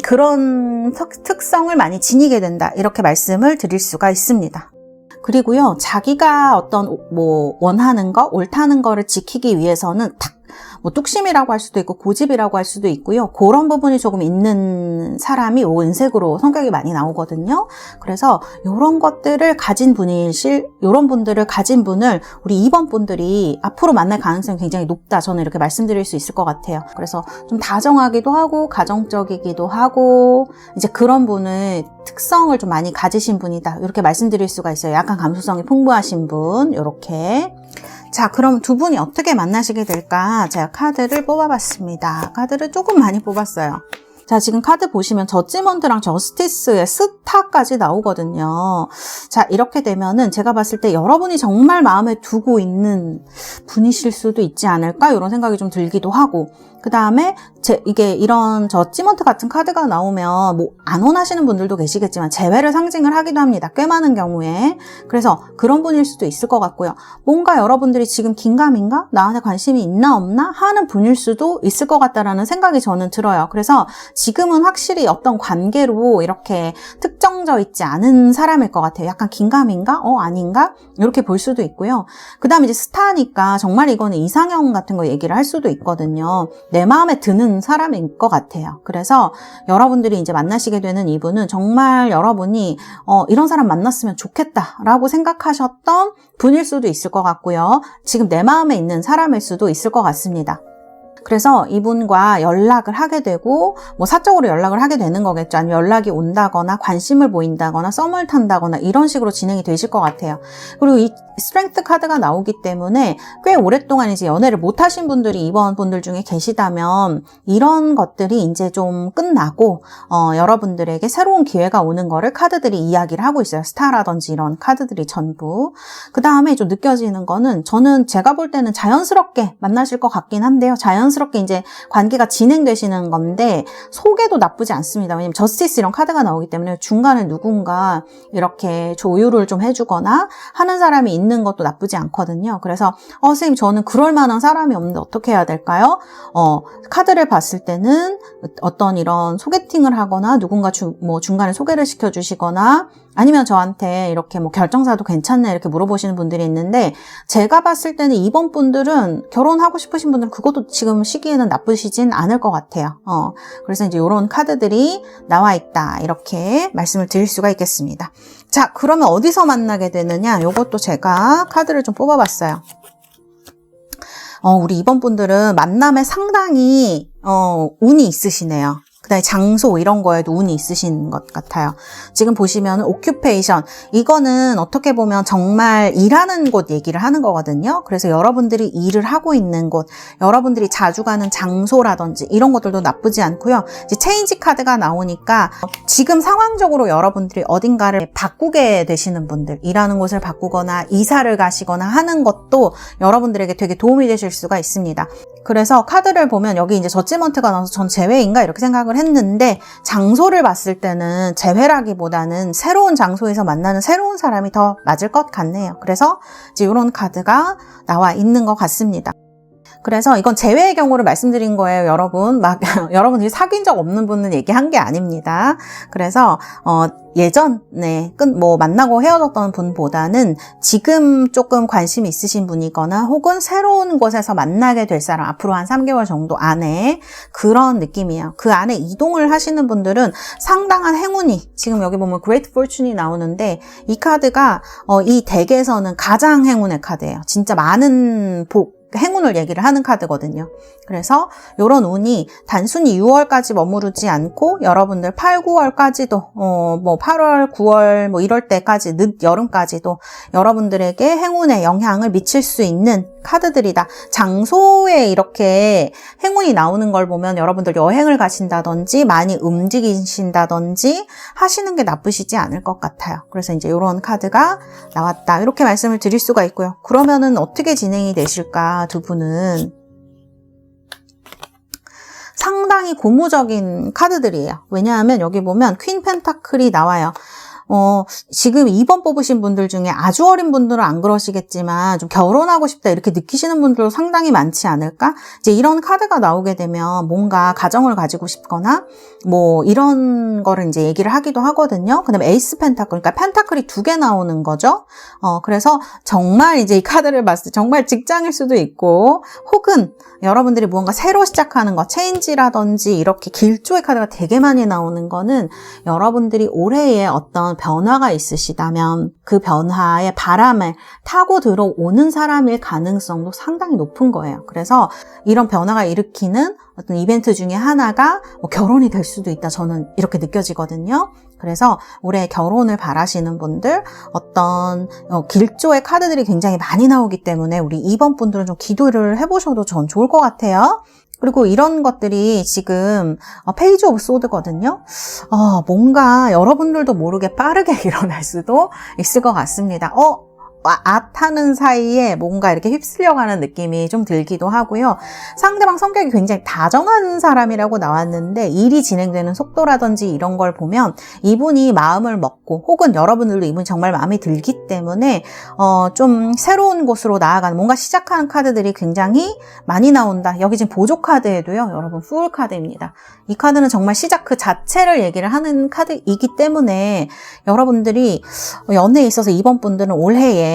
그런 특성을 많이 지니게 된다 이렇게 말씀을 드릴 수가 있습니다. 그리고요, 자기가 어떤 원하는 거, 옳다는 거를 지키기 위해서는 뚝심이라고 할 수도 있고 고집이라고 할 수도 있고요. 그런 부분이 조금 있는 사람이 은색으로 성격이 많이 나오거든요. 그래서 이런 것들을 가진 이런 분들을 가진 분을 우리 2번 분들이 앞으로 만날 가능성이 굉장히 높다. 저는 이렇게 말씀드릴 수 있을 것 같아요. 그래서 좀 다정하기도 하고 가정적이기도 하고 이제 그런 분의 특성을 좀 많이 가지신 분이다. 이렇게 말씀드릴 수가 있어요. 약간 감수성이 풍부하신 분, 이렇게. 자, 그럼 두 분이 어떻게 만나시게 될까? 제가 카드를 뽑아봤습니다. 카드를 조금 많이 뽑았어요. 자, 지금 카드 보시면 저지먼트랑 저스티스의 스타까지 나오거든요. 자, 이렇게 되면은 제가 봤을 때 여러분이 정말 마음에 두고 있는 분이실 수도 있지 않을까? 이런 생각이 좀 들기도 하고. 그 다음에 이게 이런 저지먼트 같은 카드가 나오면 안 원하시는 분들도 계시겠지만 재회를 상징을 하기도 합니다. 꽤 많은 경우에. 그래서 그런 분일 수도 있을 것 같고요. 뭔가 여러분들이 지금 긴가민가? 나한테 관심이 있나 없나? 하는 분일 수도 있을 것 같다라는 생각이 저는 들어요. 그래서 지금은 확실히 어떤 관계로 이렇게 특정져 있지 않은 사람일 것 같아요. 약간 긴가민가? 아닌가? 이렇게 볼 수도 있고요. 그 다음에 이제 스타니까 정말 이거는 이상형 같은 거 얘기를 할 수도 있거든요. 내 마음에 드는 사람인 것 같아요. 그래서 여러분들이 이제 만나시게 되는 이분은 정말 여러분이 이런 사람 만났으면 좋겠다라고 생각하셨던 분일 수도 있을 것 같고요. 지금 내 마음에 있는 사람일 수도 있을 것 같습니다. 그래서 이분과 연락을 하게 되고 사적으로 연락을 하게 되는 거겠죠. 아니면 연락이 온다거나 관심을 보인다거나 썸을 탄다거나 이런 식으로 진행이 되실 것 같아요. 그리고 이 스트렝스 카드가 나오기 때문에 꽤 오랫동안 이제 연애를 못 하신 분들이 이번 분들 중에 계시다면 이런 것들이 이제 좀 끝나고 여러분들에게 새로운 기회가 오는 거를 카드들이 이야기를 하고 있어요. 스타라든지 이런 카드들이 전부. 그 다음에 좀 느껴지는 거는 제가 볼 때는 자연스럽게 만나실 것 같긴 한데요. 자연스럽게 이제 관계가 진행되시는 건데 속에도 나쁘지 않습니다. 왜냐면 저스티스 이런 카드가 나오기 때문에 중간에 누군가 이렇게 조율을 좀 해주거나 하는 사람이 있는 것도 나쁘지 않거든요. 그래서 선생님 저는 그럴 만한 사람이 없는데 어떻게 해야 될까요? 카드를 봤을 때는 어떤 이런 소개팅을 하거나 누군가 중간에 소개를 시켜주시거나 아니면 저한테 이렇게 결정사도 괜찮네 이렇게 물어보시는 분들이 있는데 제가 봤을 때는 이번 분들은 결혼하고 싶으신 분들은 그것도 지금 시기에는 나쁘시진 않을 것 같아요. 그래서 이제 이런 카드들이 나와 있다 이렇게 말씀을 드릴 수가 있겠습니다. 자, 그러면 어디서 만나게 되느냐? 이것도 제가 카드를 좀 뽑아봤어요. 우리 이번 분들은 만남에 상당히 운이 있으시네요. 그다음에 장소 이런 거에도 운이 있으신 것 같아요. 지금 보시면 오큐페이션 이거는 어떻게 보면 정말 일하는 곳 얘기를 하는 거거든요. 그래서 여러분들이 일을 하고 있는 곳, 여러분들이 자주 가는 장소라든지 이런 것들도 나쁘지 않고요. 이제 체인지 카드가 나오니까 지금 상황적으로 여러분들이 어딘가를 바꾸게 되시는 분들, 일하는 곳을 바꾸거나 이사를 가시거나 하는 것도 여러분들에게 되게 도움이 되실 수가 있습니다. 그래서 카드를 보면 여기 이제 저지먼트가 나와서 전 재회인가 이렇게 생각을 했는데 장소를 봤을 때는 재회라기보다는 새로운 장소에서 만나는 새로운 사람이 더 맞을 것 같네요. 그래서 이제 이런 카드가 나와 있는 것 같습니다. 그래서 이건 재회의 경우를 말씀드린 거예요, 여러분. 여러분들이 사귄 적 없는 분은 얘기한 게 아닙니다. 그래서, 예전에 만나고 헤어졌던 분보다는 지금 조금 관심이 있으신 분이거나 혹은 새로운 곳에서 만나게 될 사람, 앞으로 한 3개월 정도 안에 그런 느낌이에요. 그 안에 이동을 하시는 분들은 상당한 행운이, 지금 여기 보면 Great Fortune이 나오는데 이 카드가, 이 덱에서는 가장 행운의 카드예요. 진짜 많은 행운을 얘기를 하는 카드거든요. 그래서 이런 운이 단순히 6월까지 머무르지 않고 여러분들 8, 9월까지도 8월, 9월 이럴 때까지 늦 여름까지도 여러분들에게 행운의 영향을 미칠 수 있는 카드들이다. 장소에 이렇게 행운이 나오는 걸 보면 여러분들 여행을 가신다든지 많이 움직이신다든지 하시는 게 나쁘시지 않을 것 같아요. 그래서 이제 이런 카드가 나왔다. 이렇게 말씀을 드릴 수가 있고요. 그러면은 어떻게 진행이 되실까? 두 분은 상당히 고무적인 카드들이에요. 왜냐하면 여기 보면 퀸 펜타클이 나와요. 지금 2번 뽑으신 분들 중에 아주 어린 분들은 안 그러시겠지만 좀 결혼하고 싶다 이렇게 느끼시는 분들도 상당히 많지 않을까? 이제 이런 카드가 나오게 되면 뭔가 가정을 가지고 싶거나 이런 거를 이제 얘기를 하기도 하거든요. 그다음에 에이스 펜타클, 그러니까 펜타클이 2개 나오는 거죠. 그래서 정말 이제 이 카드를 봤을 때 정말 직장일 수도 있고 혹은 여러분들이 무언가 새로 시작하는 거, 체인지라든지 이렇게 길조의 카드가 되게 많이 나오는 거는 여러분들이 올해의 어떤 변화가 있으시다면 그 변화의 바람을 타고 들어오는 사람일 가능성도 상당히 높은 거예요. 그래서 이런 변화가 일으키는 어떤 이벤트 중에 하나가 결혼이 될 수도 있다. 저는 이렇게 느껴지거든요. 그래서 올해 결혼을 바라시는 분들 어떤 길조의 카드들이 굉장히 많이 나오기 때문에 우리 2번 분들은 좀 기도를 해보셔도 전 좋을 것 같아요. 그리고 이런 것들이 지금 페이지 오브 소드거든요. 뭔가 여러분들도 모르게 빠르게 일어날 수도 있을 것 같습니다. 하는 사이에 뭔가 이렇게 휩쓸려가는 느낌이 좀 들기도 하고요. 상대방 성격이 굉장히 다정한 사람이라고 나왔는데 일이 진행되는 속도라든지 이런 걸 보면 이분이 마음을 먹고 혹은 여러분들도 이분이 정말 마음에 들기 때문에 좀 새로운 곳으로 나아가는 뭔가 시작하는 카드들이 굉장히 많이 나온다. 여기 지금 보조 카드에도요. 여러분 풀 카드입니다. 이 카드는 정말 시작 그 자체를 얘기를 하는 카드이기 때문에 여러분들이 연애에 있어서 이번 분들은 올해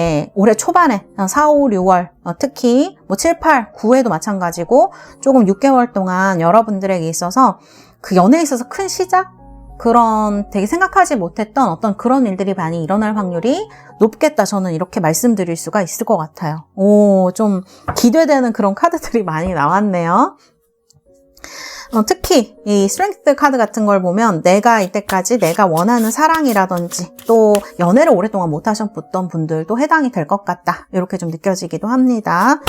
초반에 4, 5, 6월 특히 7, 8, 9에도 마찬가지고 조금 6개월 동안 여러분들에게 있어서 그 연애에 있어서 큰 시작? 그런 되게 생각하지 못했던 어떤 그런 일들이 많이 일어날 확률이 높겠다. 저는 이렇게 말씀드릴 수가 있을 것 같아요. 좀 기대되는 그런 카드들이 많이 나왔네요. 특히 이 스트렝스 카드 같은 걸 보면 내가 이때까지 내가 원하는 사랑이라든지 또 연애를 오랫동안 못 하셨던 분들도 해당이 될 것 같다. 이렇게 좀 느껴지기도 합니다.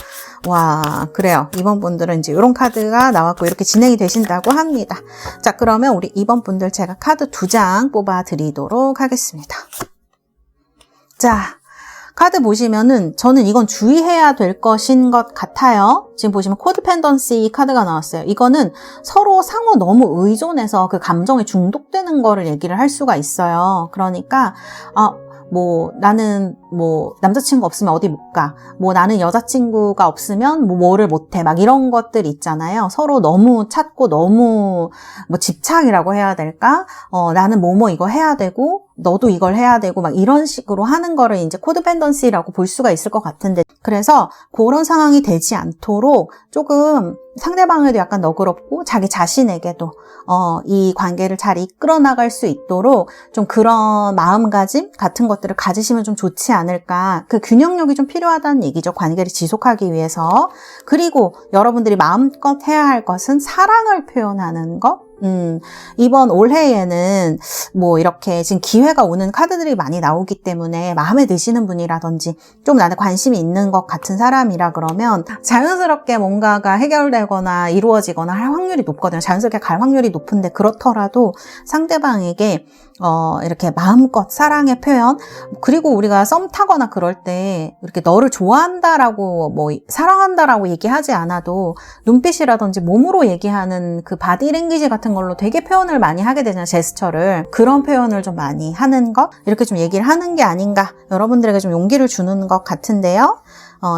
와, 그래요. 이번 분들은 이제 이런 카드가 나왔고 이렇게 진행이 되신다고 합니다. 자, 그러면 우리 이번 분들 제가 카드 2장 뽑아 드리도록 하겠습니다. 자, 카드 보시면은 저는 이건 주의해야 될 것인 것 같아요. 지금 보시면 코드펜던시 카드가 나왔어요. 이거는 서로 상호 너무 의존해서 그 감정에 중독되는 거를 얘기를 할 수가 있어요. 그러니까 나는 남자친구 없으면 어디 못 가. 나는 여자친구가 없으면 뭐를 못 해. 막 이런 것들 있잖아요. 서로 너무 찾고 너무 집착이라고 해야 될까? 나는 이거 해야 되고 너도 이걸 해야 되고 막 이런 식으로 하는 거를 이제 코드펜던시라고 볼 수가 있을 것 같은데 그래서 그런 상황이 되지 않도록 조금 상대방에도 약간 너그럽고 자기 자신에게도 이 관계를 잘 이끌어 나갈 수 있도록 좀 그런 마음가짐 같은 것들을 가지시면 좀 좋지 않을까. 그 균형력이 좀 필요하다는 얘기죠. 관계를 지속하기 위해서. 그리고 여러분들이 마음껏 해야 할 것은 사랑을 표현하는 것. 이번 올해에는 뭐 이렇게 지금 기회가 오는 카드들이 많이 나오기 때문에 마음에 드시는 분이라든지 좀 나한테 관심이 있는 것 같은 사람이라 그러면 자연스럽게 뭔가가 해결되거나 이루어지거나 할 확률이 높거든요. 자연스럽게 갈 확률이 높은데 그렇더라도 상대방에게 이렇게 마음껏 사랑의 표현, 그리고 우리가 썸 타거나 그럴 때 이렇게 너를 좋아한다라고 뭐 사랑한다라고 얘기하지 않아도 눈빛이라든지 몸으로 얘기하는 그 바디랭귀지 같은 걸로 되게 표현을 많이 하게 되잖아요. 제스처를. 그런 표현을 좀 많이 하는 것, 이렇게 좀 얘기를 하는 게 아닌가, 여러분들에게 좀 용기를 주는 것 같은데요.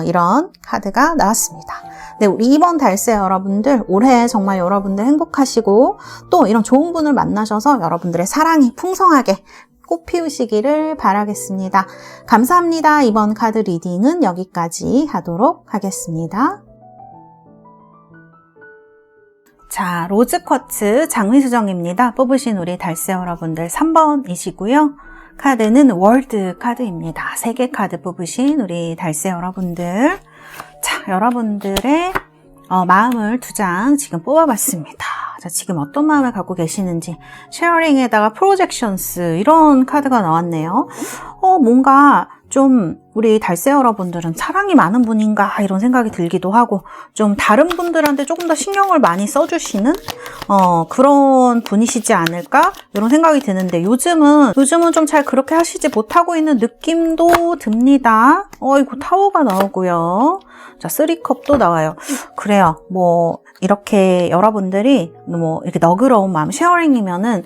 이런 카드가 나왔습니다. 네, 우리 2번 달새 여러분들, 올해 정말 여러분들 행복하시고 또 이런 좋은 분을 만나셔서 여러분들의 사랑이 풍성하게 꽃 피우시기를 바라겠습니다. 감사합니다. 이번 카드 리딩은 여기까지 하도록 하겠습니다. 자, 로즈쿼츠 장미수정입니다. 뽑으신 우리 달새 여러분들 3번이시고요. 카드는 월드 카드입니다. 3개 카드 뽑으신 우리 달새 여러분들. 자, 여러분들의 마음을 2장 지금 뽑아봤습니다. 자, 지금 어떤 마음을 갖고 계시는지. 쉐어링에다가 프로젝션스, 이런 카드가 나왔네요. 뭔가 좀 우리 달새 여러분들은 사랑이 많은 분인가 이런 생각이 들기도 하고, 좀 다른 분들한테 조금 더 신경을 많이 써주시는 그런 분이시지 않을까 이런 생각이 드는데, 요즘은 좀 잘 그렇게 하시지 못하고 있는 느낌도 듭니다. 이거 타워가 나오고요. 자, 3컵도 나와요. 그래요. 뭐 이렇게 여러분들이 뭐 이렇게 너그러운 마음, 쉐어링이면은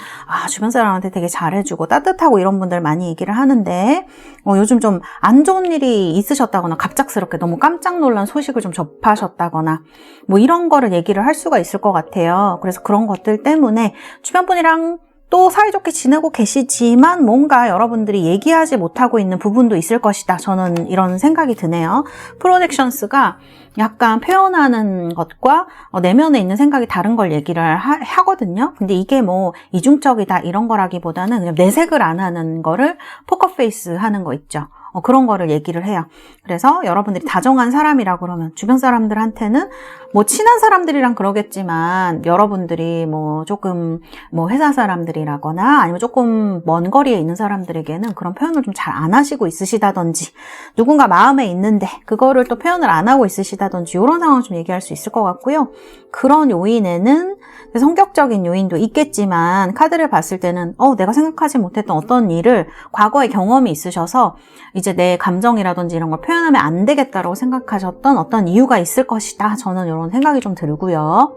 주변 사람한테 되게 잘해주고 따뜻하고 이런 분들 많이 얘기를 하는데, 요즘 좀 안 좋은 일이 있으셨다거나 갑작스럽게 너무 깜짝 놀란 소식을 좀 접하셨다거나 뭐 이런 거를 얘기를 할 수가 있을 것 같아요. 그래서 그런 것들 때문에 주변 분이랑 또 사이좋게 지내고 계시지만 뭔가 여러분들이 얘기하지 못하고 있는 부분도 있을 것이다. 저는 이런 생각이 드네요. 프로젝션스가 약간 표현하는 것과 내면에 있는 생각이 다른 걸 얘기를 하거든요. 근데 이게 뭐 이중적이다 이런 거라기보다는 그냥 내색을 안 하는 거를 포커페이스 하는 거 있죠. 그런 거를 얘기를 해요. 그래서 여러분들이 다정한 사람이라 그러면 주변 사람들한테는 뭐 친한 사람들이랑 그러겠지만, 여러분들이 뭐 조금 뭐 회사 사람들이라거나 아니면 조금 먼 거리에 있는 사람들에게는 그런 표현을 좀 잘 안 하시고 있으시다든지, 누군가 마음에 있는데 그거를 또 표현을 안 하고 있으시다든지, 이런 상황을 좀 얘기할 수 있을 것 같고요. 그런 요인에는 성격적인 요인도 있겠지만, 카드를 봤을 때는 내가 생각하지 못했던 어떤 일을 과거에 경험이 있으셔서 이제 내 감정이라든지 이런 걸 표현하면 안 되겠다라고 생각하셨던 어떤 이유가 있을 것이다. 저는 이런 생각이 좀 들고요.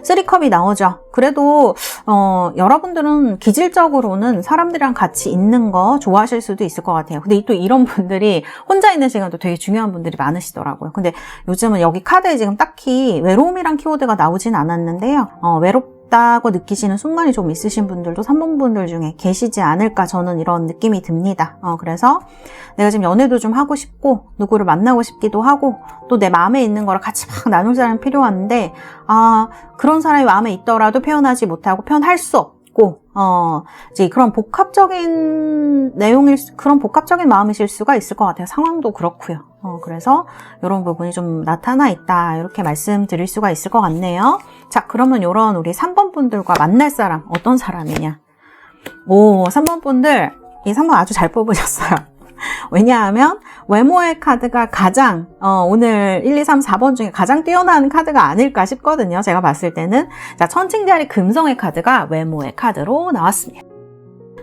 3컵이 나오죠. 그래도 여러분들은 기질적으로는 사람들이랑 같이 있는 거 좋아하실 수도 있을 것 같아요. 근데 또 이런 분들이 혼자 있는 시간도 되게 중요한 분들이 많으시더라고요. 근데 요즘은 여기 카드에 지금 딱히 외로움이란 키워드가 나오진 않았는데요. 외롭다고 느끼시는 순간이 좀 있으신 분들도 3번 분들 중에 계시지 않을까, 저는 이런 느낌이 듭니다. 그래서 내가 지금 연애도 좀 하고 싶고 누구를 만나고 싶기도 하고 또 내 마음에 있는 거를 같이 막 나눌 사람이 필요한데, 그런 사람이 마음에 있더라도 표현하지 못하고 표현할 수 없고, 이제 그런 복합적인 그런 복합적인 마음이실 수가 있을 것 같아요. 상황도 그렇고요. 그래서 이런 부분이 좀 나타나 있다, 이렇게 말씀드릴 수가 있을 것 같네요. 자, 그러면 이런 우리 3번 분들과 만날 사람 어떤 사람이냐? 3번 분들, 이 3번 아주 잘 뽑으셨어요. 왜냐하면 외모의 카드가 가장 오늘 1, 2, 3, 4번 중에 가장 뛰어난 카드가 아닐까 싶거든요. 제가 봤을 때는. 자, 천칭자리 금성의 카드가 외모의 카드로 나왔습니다.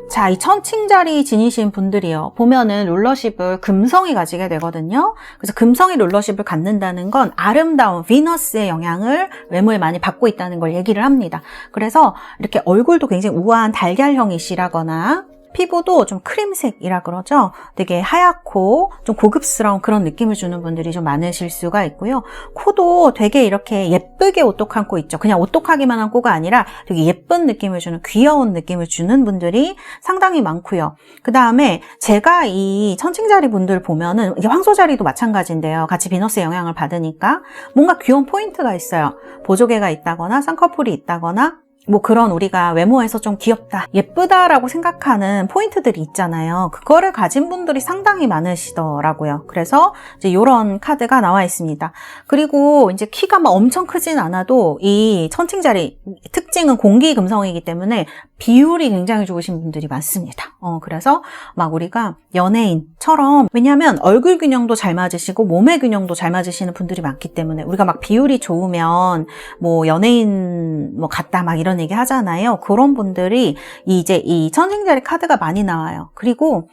자, 이 천칭자리 지니신 분들이요, 보면은 룰러십을 금성이 가지게 되거든요. 그래서 금성이 룰러십을 갖는다는 건 아름다운 비너스의 영향을 외모에 많이 받고 있다는 걸 얘기를 합니다. 그래서 이렇게 얼굴도 굉장히 우아한 달걀형이시라거나, 피부도 좀 크림색이라 그러죠. 되게 하얗고 좀 고급스러운 그런 느낌을 주는 분들이 좀 많으실 수가 있고요. 코도 되게 이렇게 예쁘게 오똑한 코 있죠. 그냥 오똑하기만 한 코가 아니라 되게 예쁜 느낌을 주는, 귀여운 느낌을 주는 분들이 상당히 많고요. 그 다음에 제가 이 천칭자리 분들 보면은, 이게 황소자리도 마찬가지인데요. 같이 비너스의 영향을 받으니까 뭔가 귀여운 포인트가 있어요. 보조개가 있다거나 쌍꺼풀이 있다거나 뭐 그런 우리가 외모에서 좀 귀엽다, 예쁘다라고 생각하는 포인트들이 있잖아요. 그거를 가진 분들이 상당히 많으시더라고요. 그래서 이제 이런 카드가 나와 있습니다. 그리고 이제 키가 막 엄청 크진 않아도 이 천칭자리 특징은 공기금성이기 때문에 비율이 굉장히 좋으신 분들이 많습니다. 그래서 막 우리가 연예인처럼, 왜냐하면 얼굴 균형도 잘 맞으시고 몸의 균형도 잘 맞으시는 분들이 많기 때문에 우리가 막 비율이 좋으면 뭐 연예인 뭐 같다 막 이런 얘기 하잖아요. 그런 분들이 이제 이 천칭자리 카드가 많이 나와요. 그리고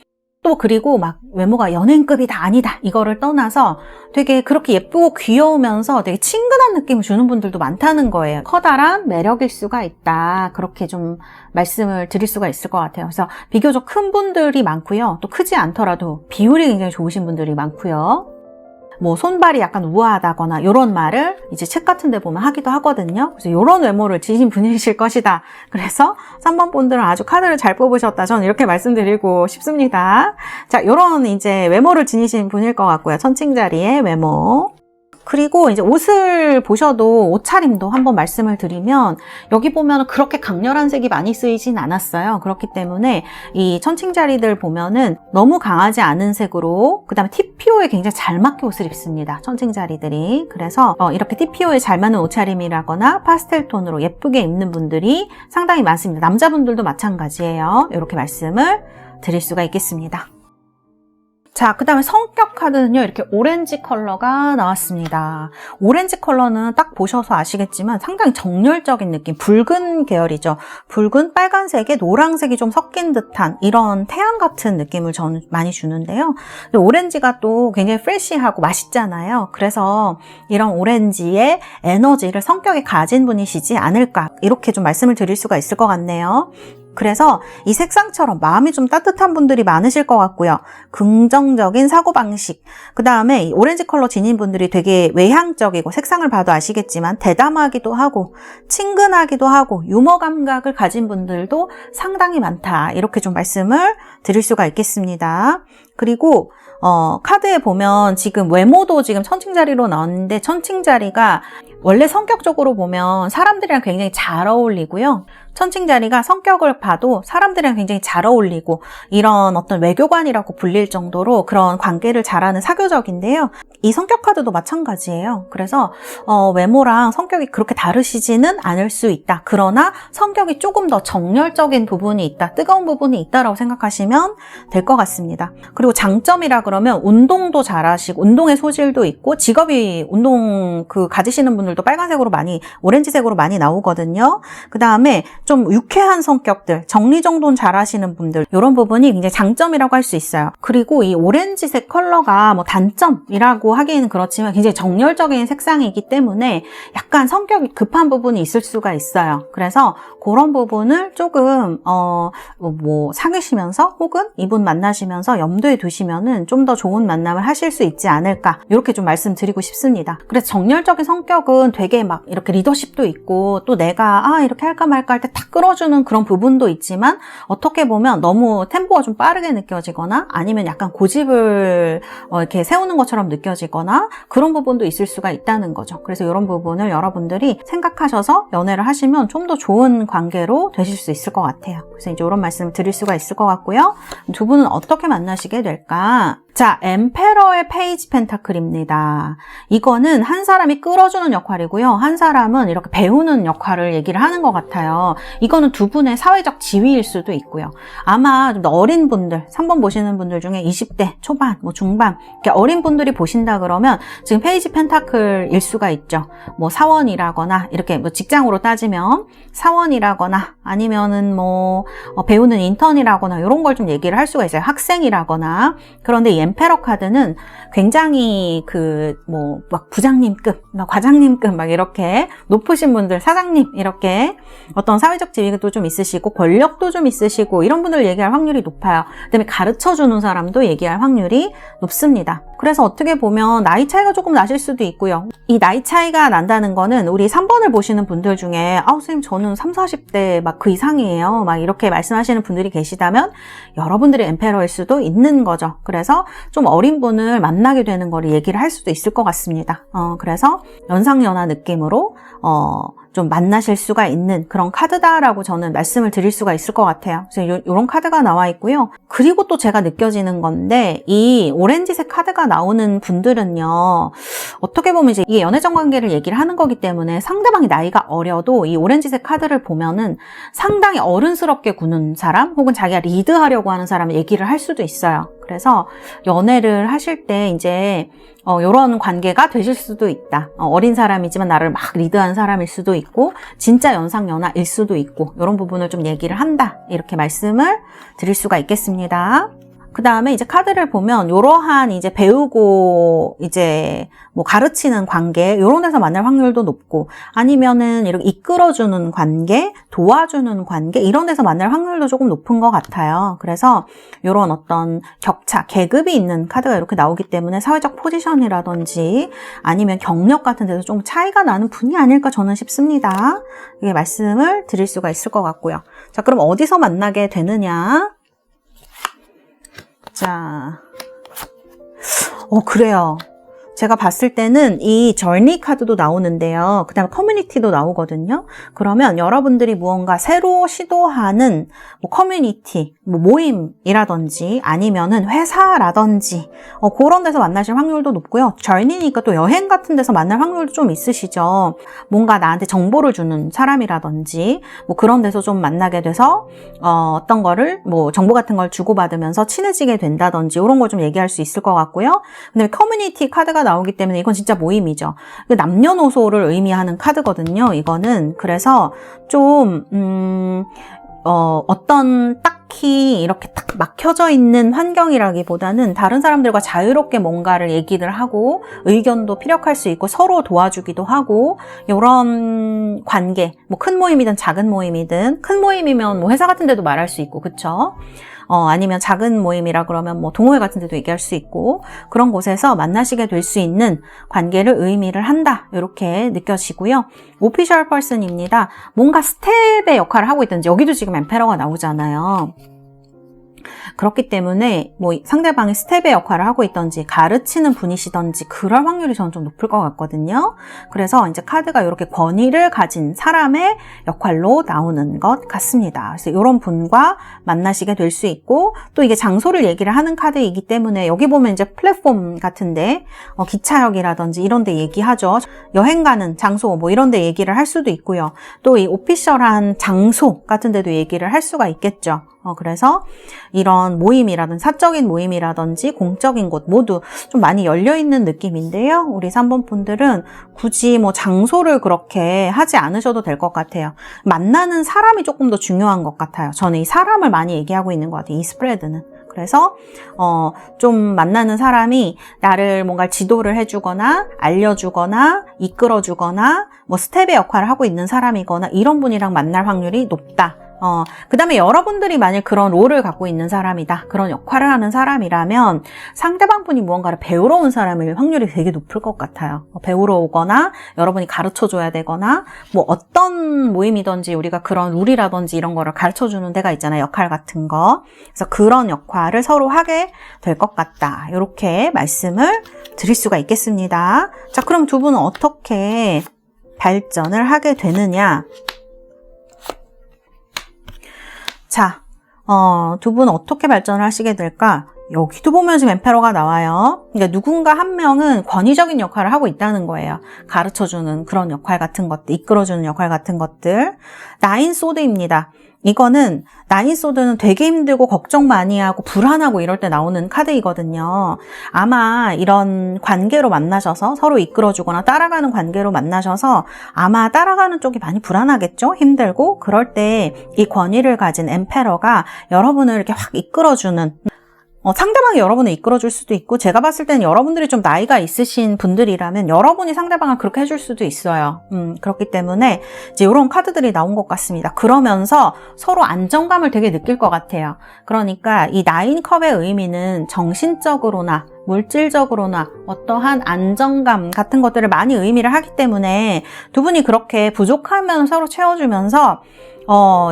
막 외모가 연예인급이다 아니다 이거를 떠나서 되게 그렇게 예쁘고 귀여우면서 되게 친근한 느낌을 주는 분들도 많다는 거예요. 커다란 매력일 수가 있다, 그렇게 좀 말씀을 드릴 수가 있을 것 같아요. 그래서 비교적 큰 분들이 많고요, 또 크지 않더라도 비율이 굉장히 좋으신 분들이 많고요, 뭐 손발이 약간 우아하다거나 이런 말을 이제 책 같은 데 보면 하기도 하거든요. 그래서 이런 외모를 지닌 분이실 것이다. 그래서 3번 분들은 아주 카드를 잘 뽑으셨다, 저는 이렇게 말씀드리고 싶습니다. 자, 이런 이제 외모를 지니신 분일 것 같고요. 천칭자리의 외모. 그리고 이제 옷을 보셔도 옷차림도 한번 말씀을 드리면, 여기 보면 그렇게 강렬한 색이 많이 쓰이진 않았어요. 그렇기 때문에 이 천칭자리들 보면은 너무 강하지 않은 색으로, 그 다음에 TPO에 굉장히 잘 맞게 옷을 입습니다, 천칭자리들이. 그래서 이렇게 TPO에 잘 맞는 옷차림이라거나 파스텔 톤으로 예쁘게 입는 분들이 상당히 많습니다. 남자분들도 마찬가지예요. 이렇게 말씀을 드릴 수가 있겠습니다. 자, 그 다음에 성격 카드는요, 이렇게 오렌지 컬러가 나왔습니다. 오렌지 컬러는 딱 보셔서 아시겠지만 상당히 정열적인 느낌, 붉은 계열이죠. 붉은 빨간색에 노란색이 좀 섞인 듯한 이런 태양 같은 느낌을 저는 많이 주는데요. 오렌지가 또 굉장히 프레시하고 맛있잖아요. 그래서 이런 오렌지의 에너지를 성격에 가진 분이시지 않을까, 이렇게 좀 말씀을 드릴 수가 있을 것 같네요. 그래서 이 색상처럼 마음이 좀 따뜻한 분들이 많으실 것 같고요. 긍정적인 사고방식, 그 다음에 이 오렌지 컬러 지닌 분들이 되게 외향적이고, 색상을 봐도 아시겠지만 대담하기도 하고 친근하기도 하고 유머 감각을 가진 분들도 상당히 많다, 이렇게 좀 말씀을 드릴 수가 있겠습니다. 그리고 카드에 보면 지금 외모도 지금 천칭자리로 나왔는데, 천칭자리가 원래 성격적으로 보면 사람들이랑 굉장히 잘 어울리고요. 천칭자리가 성격을 봐도 사람들이랑 굉장히 잘 어울리고 이런 어떤 외교관이라고 불릴 정도로 그런 관계를 잘하는 사교적인데요. 이 성격 카드도 마찬가지예요. 그래서 외모랑 성격이 그렇게 다르시지는 않을 수 있다. 그러나 성격이 조금 더 정열적인 부분이 있다, 뜨거운 부분이 있다라고 생각하시면 될 것 같습니다. 그리고 장점이라 그러면 운동도 잘하시고 운동의 소질도 있고, 직업이 운동 가지시는 분들도 빨간색으로 많이, 오렌지색으로 많이 나오거든요. 그 다음에 좀 유쾌한 성격들, 정리정돈 잘하시는 분들, 이런 부분이 굉장히 장점이라고 할 수 있어요. 그리고 이 오렌지색 컬러가 뭐 단점이라고 하기는 그렇지만 굉장히 정열적인 색상이기 때문에 약간 성격이 급한 부분이 있을 수가 있어요. 그래서 그런 부분을 조금 뭐 사귀시면서 혹은 이분 만나시면서 염두에 두시면은 좀 더 좋은 만남을 하실 수 있지 않을까, 이렇게 좀 말씀드리고 싶습니다. 그래서 정열적인 성격은 되게 막 이렇게 리더십도 있고, 또 내가 이렇게 할까 말까 할 때 탁 끌어주는 그런 부분도 있지만, 어떻게 보면 너무 템포가 좀 빠르게 느껴지거나 아니면 약간 고집을 이렇게 세우는 것처럼 느껴지거나 그런 부분도 있을 수가 있다는 거죠. 그래서 이런 부분을 여러분들이 생각하셔서 연애를 하시면 좀 더 좋은 관계로 되실 수 있을 것 같아요. 그래서 이제 이런 말씀을 드릴 수가 있을 것 같고요. 두 분은 어떻게 만나시게 될까? 자, 엠페러의 페이지 펜타클입니다. 이거는 한 사람이 끌어주는 역할이고요, 한 사람은 이렇게 배우는 역할을 얘기를 하는 것 같아요. 이거는 두 분의 사회적 지위일 수도 있고요. 아마 좀 어린 분들, 3번 보시는 분들 중에 20대 초반, 뭐 중반, 이렇게 어린 분들이 보신다 그러면 지금 페이지 펜타클일 수가 있죠. 뭐 사원이라거나, 이렇게 뭐 직장으로 따지면 사원이라거나 아니면은 뭐 배우는 인턴이라거나 이런 걸 좀 얘기를 할 수가 있어요. 학생이라거나. 그런데 이 엠페러 카드는 굉장히 막 부장님급, 막 과장님급, 막 이렇게 높으신 분들, 사장님, 이렇게 어떤 사회적 지위도 좀 있으시고 권력도 좀 있으시고 이런 분들 얘기할 확률이 높아요. 그다음에 가르쳐주는 사람도 얘기할 확률이 높습니다. 그래서 어떻게 보면 나이 차이가 조금 나실 수도 있고요. 이 나이 차이가 난다는 거는 우리 3번을 보시는 분들 중에 선생님 저는 30, 40대 막 그 이상이에요. 막 이렇게 말씀하시는 분들이 계시다면 여러분들이 엠페러일 수도 있는 거죠. 그래서 좀 어린 분을 만나게 되는 거를 얘기를 할 수도 있을 것 같습니다. 그래서 연상연하 느낌으로 좀 만나실 수가 있는 그런 카드다라고 저는 말씀을 드릴 수가 있을 것 같아요. 그래서 이런 카드가 나와 있고요. 그리고 또 제가 느껴지는 건데 이 오렌지색 카드가 나오는 분들은요. 어떻게 보면 이제 이게 연애적 관계를 얘기를 하는 거기 때문에 상대방이 나이가 어려도 이 오렌지색 카드를 보면은 상당히 어른스럽게 구는 사람 혹은 자기가 리드하려고 하는 사람을 얘기를 할 수도 있어요. 그래서 연애를 하실 때 이제 이런 관계가 되실 수도 있다. 어린 사람이지만 나를 막 리드하는 사람일 수도 있고 진짜 연상연하일 수도 있고 이런 부분을 좀 얘기를 한다. 이렇게 말씀을 드릴 수가 있겠습니다. 그 다음에 이제 카드를 보면 이러한 이제 배우고 이제 뭐 가르치는 관계 이런 데서 만날 확률도 높고 아니면은 이렇게 이끌어주는 관계, 도와주는 관계 이런 데서 만날 확률도 조금 높은 것 같아요. 그래서 이런 어떤 격차, 계급이 있는 카드가 이렇게 나오기 때문에 사회적 포지션이라든지 아니면 경력 같은 데서 좀 차이가 나는 분이 아닐까 저는 싶습니다. 이게 말씀을 드릴 수가 있을 것 같고요. 자, 그럼 어디서 만나게 되느냐? 자, 그래요. 제가 봤을 때는 이 저니 카드도 나오는데요. 그 다음에 커뮤니티도 나오거든요. 그러면 여러분들이 무언가 새로 시도하는 뭐 커뮤니티, 뭐 모임이라든지 아니면은 회사라든지 그런 데서 만나실 확률도 높고요. 저니니까 또 여행 같은 데서 만날 확률도 좀 있으시죠. 뭔가 나한테 정보를 주는 사람이라든지 뭐 그런 데서 좀 만나게 돼서 어떤 거를 뭐 정보 같은 걸 주고받으면서 친해지게 된다든지 이런 걸 좀 얘기할 수 있을 것 같고요. 근데 커뮤니티 카드가 나오기 때문에 이건 진짜 모임이죠. 남녀노소를 의미하는 카드거든요. 이거는 그래서 좀 어떤 딱히 이렇게 딱 막혀져 있는 환경이라기보다는 다른 사람들과 자유롭게 뭔가를 얘기를 하고 의견도 피력할 수 있고 서로 도와주기도 하고 이런 관계, 뭐 큰 모임이든 작은 모임이든 큰 모임이면 뭐 회사 같은 데도 말할 수 있고 그쵸? 아니면 작은 모임이라 그러면 뭐 동호회 같은 데도 얘기할 수 있고 그런 곳에서 만나시게 될 수 있는 관계를 의미를 한다. 이렇게 느껴지고요. 오피셜 퍼슨입니다. 뭔가 스텝의 역할을 하고 있든지 여기도 지금 엠페러가 나오잖아요. 그렇기 때문에 뭐 상대방이 스텝의 역할을 하고 있던지 가르치는 분이시던지 그럴 확률이 저는 좀 높을 것 같거든요. 그래서 이제 카드가 이렇게 권위를 가진 사람의 역할로 나오는 것 같습니다. 그래서 이런 분과 만나시게 될 수 있고 또 이게 장소를 얘기를 하는 카드이기 때문에 여기 보면 이제 플랫폼 같은데 기차역이라든지 이런 데 얘기하죠. 여행 가는 장소 뭐 이런 데 얘기를 할 수도 있고요. 또 이 오피셜한 장소 같은 데도 얘기를 할 수가 있겠죠. 그래서 이런 모임이라든지 사적인 모임이라든지 공적인 곳 모두 좀 많이 열려있는 느낌인데요. 우리 3번 분들은 굳이 뭐 장소를 그렇게 하지 않으셔도 될 것 같아요. 만나는 사람이 조금 더 중요한 것 같아요. 저는 이 사람을 많이 얘기하고 있는 것 같아요. 이 스프레드는. 그래서 좀 만나는 사람이 나를 뭔가 지도를 해주거나 알려주거나 이끌어주거나 뭐 스텝의 역할을 하고 있는 사람이거나 이런 분이랑 만날 확률이 높다. 그 다음에 여러분들이 만약 그런 롤을 갖고 있는 사람이다. 그런 역할을 하는 사람이라면 상대방 분이 무언가를 배우러 온 사람일 확률이 되게 높을 것 같아요. 배우러 오거나 여러분이 가르쳐줘야 되거나 뭐 어떤 모임이든지 우리가 그런 룰이라든지 이런 거를 가르쳐주는 데가 있잖아요. 역할 같은 거. 그래서 그런 역할을 서로 하게 될 것 같다. 이렇게 말씀을 드릴 수가 있겠습니다. 자, 그럼 두 분은 어떻게 발전을 하게 되느냐? 자, 두 분은 어떻게 발전을 하시게 될까? 여기도 보면 지금 엠페러가 나와요. 그러니까 누군가 한 명은 권위적인 역할을 하고 있다는 거예요. 가르쳐주는 그런 역할 같은 것들, 이끌어주는 역할 같은 것들. 나인 소드입니다. 이거는 나인 소드는 되게 힘들고 걱정 많이 하고 불안하고 이럴 때 나오는 카드이거든요. 아마 이런 관계로 만나셔서 서로 이끌어주거나 따라가는 관계로 만나셔서 아마 따라가는 쪽이 많이 불안하겠죠? 힘들고 그럴 때 이 권위를 가진 엠페러가 여러분을 이렇게 확 이끌어주는 상대방이 여러분을 이끌어줄 수도 있고 제가 봤을 때는 여러분들이 좀 나이가 있으신 분들이라면 여러분이 상대방을 그렇게 해줄 수도 있어요. 그렇기 때문에 이제 이런 카드들이 나온 것 같습니다. 그러면서 서로 안정감을 되게 느낄 것 같아요. 그러니까 이 나인컵의 의미는 정신적으로나 물질적으로나 어떠한 안정감 같은 것들을 많이 의미를 하기 때문에 두 분이 그렇게 부족하면 서로 채워주면서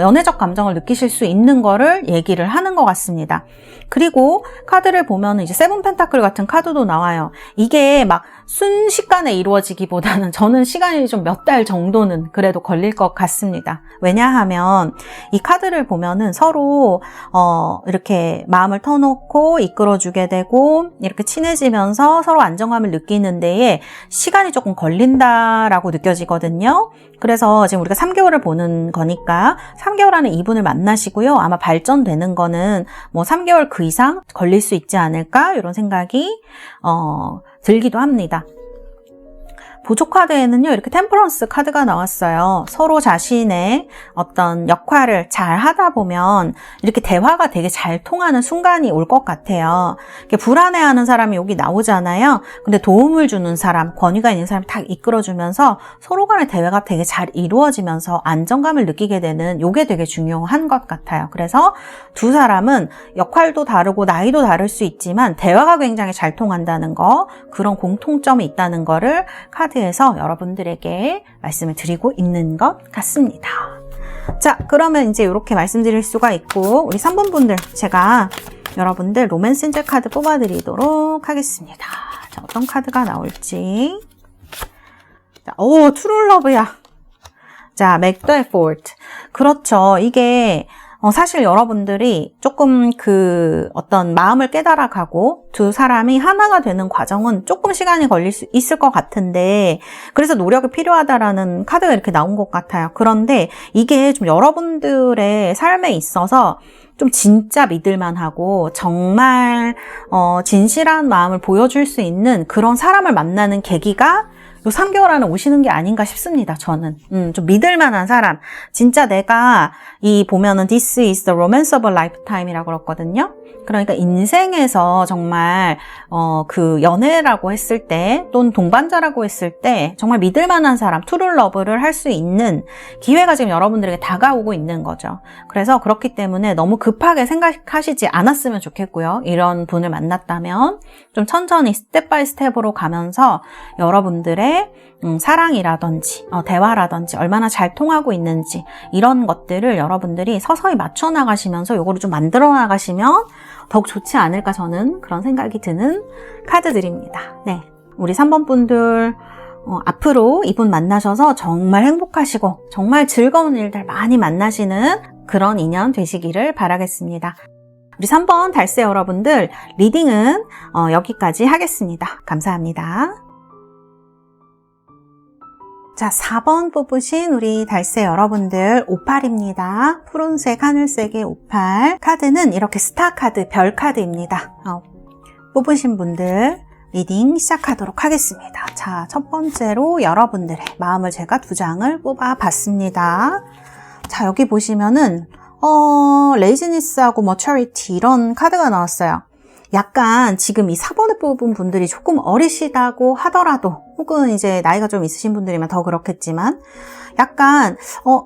연애적 감정을 느끼실 수 있는 거를 얘기를 하는 것 같습니다. 그리고 카드를 보면 이제 세븐 펜타클 같은 카드도 나와요. 이게 막 순식간에 이루어지기보다는 저는 시간이 좀 몇 달 정도는 그래도 걸릴 것 같습니다. 왜냐하면 이 카드를 보면은 서로 이렇게 마음을 터놓고 이끌어주게 되고 이렇게 친해지면서 서로 안정감을 느끼는 데에 시간이 조금 걸린다라고 느껴지거든요. 그래서 지금 우리가 3개월을 보는 거니까 3개월 안에 이분을 만나시고요. 아마 발전되는 거는 뭐 3개월 그 이상 걸릴 수 있지 않을까 이런 생각이 들기도 합니다. 보조 카드에는요, 이렇게 템퍼런스 카드가 나왔어요. 서로 자신의 어떤 역할을 잘 하다 보면 이렇게 대화가 되게 잘 통하는 순간이 올 것 같아요. 이렇게 불안해하는 사람이 여기 나오잖아요. 근데 도움을 주는 사람, 권위가 있는 사람이 딱 이끌어주면서 서로 간의 대화가 되게 잘 이루어지면서 안정감을 느끼게 되는 요게 되게 중요한 것 같아요. 그래서 두 사람은 역할도 다르고 나이도 다를 수 있지만 대화가 굉장히 잘 통한다는 거, 그런 공통점이 있다는 거를 카드에서 여러분들에게 말씀을 드리고 있는 것 같습니다. 자, 그러면 이제 이렇게 말씀드릴 수가 있고, 우리 3번 분들 제가 여러분들 로맨스 엔젤 카드 뽑아드리도록 하겠습니다. 자, 어떤 카드가 나올지. 자, 오, 트루러브야. 자, make the effort. 그렇죠. 이게 사실 여러분들이 조금 어떤 마음을 깨달아가고 두 사람이 하나가 되는 과정은 조금 시간이 걸릴 수 있을 것 같은데, 그래서 노력이 필요하다라는 카드가 이렇게 나온 것 같아요. 그런데 이게 좀 여러분들의 삶에 있어서 좀 진짜 믿을만하고 정말 진실한 마음을 보여줄 수 있는 그런 사람을 만나는 계기가 요 3개월 안에 오시는 게 아닌가 싶습니다. 저는 좀 믿을만한 사람, 진짜 내가 보면은 This is the romance of a lifetime이라고 그랬거든요. 그러니까 인생에서 정말 그 연애라고 했을 때 또는 동반자라고 했을 때 정말 믿을만한 사람, 트루 러브를 할 수 있는 기회가 지금 여러분들에게 다가오고 있는 거죠. 그래서 그렇기 때문에 너무 급하게 생각하시지 않았으면 좋겠고요. 이런 분을 만났다면 좀 천천히 스텝 바이 스텝으로 가면서 여러분들의 사랑이라든지 대화라든지 얼마나 잘 통하고 있는지 이런 것들을 여러분들이 서서히 맞춰 나가시면서 요거를 좀 만들어 나가시면 더욱 좋지 않을까, 저는 그런 생각이 드는 카드들입니다. 네, 우리 3번 분들 앞으로 이분 만나셔서 정말 행복하시고 정말 즐거운 일들 많이 만나시는 그런 인연 되시기를 바라겠습니다. 우리 3번 달세 여러분들 리딩은 여기까지 하겠습니다. 감사합니다. 자, 4번 뽑으신 우리 달세 여러분들 오팔입니다. 푸른색, 하늘색의 오팔. 카드는 이렇게 스타 카드, 별 카드입니다. 뽑으신 분들 리딩 시작하도록 하겠습니다. 자, 첫 번째로 여러분들의 마음을 제가 2장을 뽑아봤습니다. 자, 여기 보시면은 레이지니스하고 머처리티 이런 카드가 나왔어요. 약간 지금 이 4번을 뽑은 분들이 조금 어리시다고 하더라도, 혹은 이제 나이가 좀 있으신 분들이면 더 그렇겠지만, 약간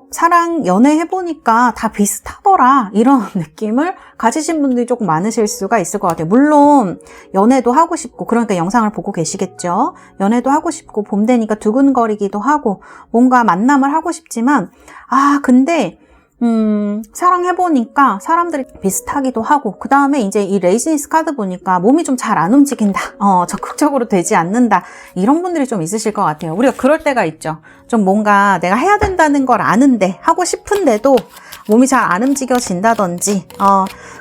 사랑 연애 해보니까 다 비슷하더라 이런 느낌을 가지신 분들이 조금 많으실 수가 있을 것 같아요. 물론 연애도 하고 싶고, 그러니까 영상을 보고 계시겠죠. 연애도 하고 싶고 봄 되니까 두근거리기도 하고 뭔가 만남을 하고 싶지만, 근데 사랑해보니까 사람들이 비슷하기도 하고, 그 다음에 이제 이 레이지니스 카드 보니까 몸이 좀 잘 안 움직인다, 적극적으로 되지 않는다, 이런 분들이 좀 있으실 것 같아요. 우리가 그럴 때가 있죠. 좀 뭔가 내가 해야 된다는 걸 아는데, 하고 싶은데도 몸이 잘 안 움직여진다든지,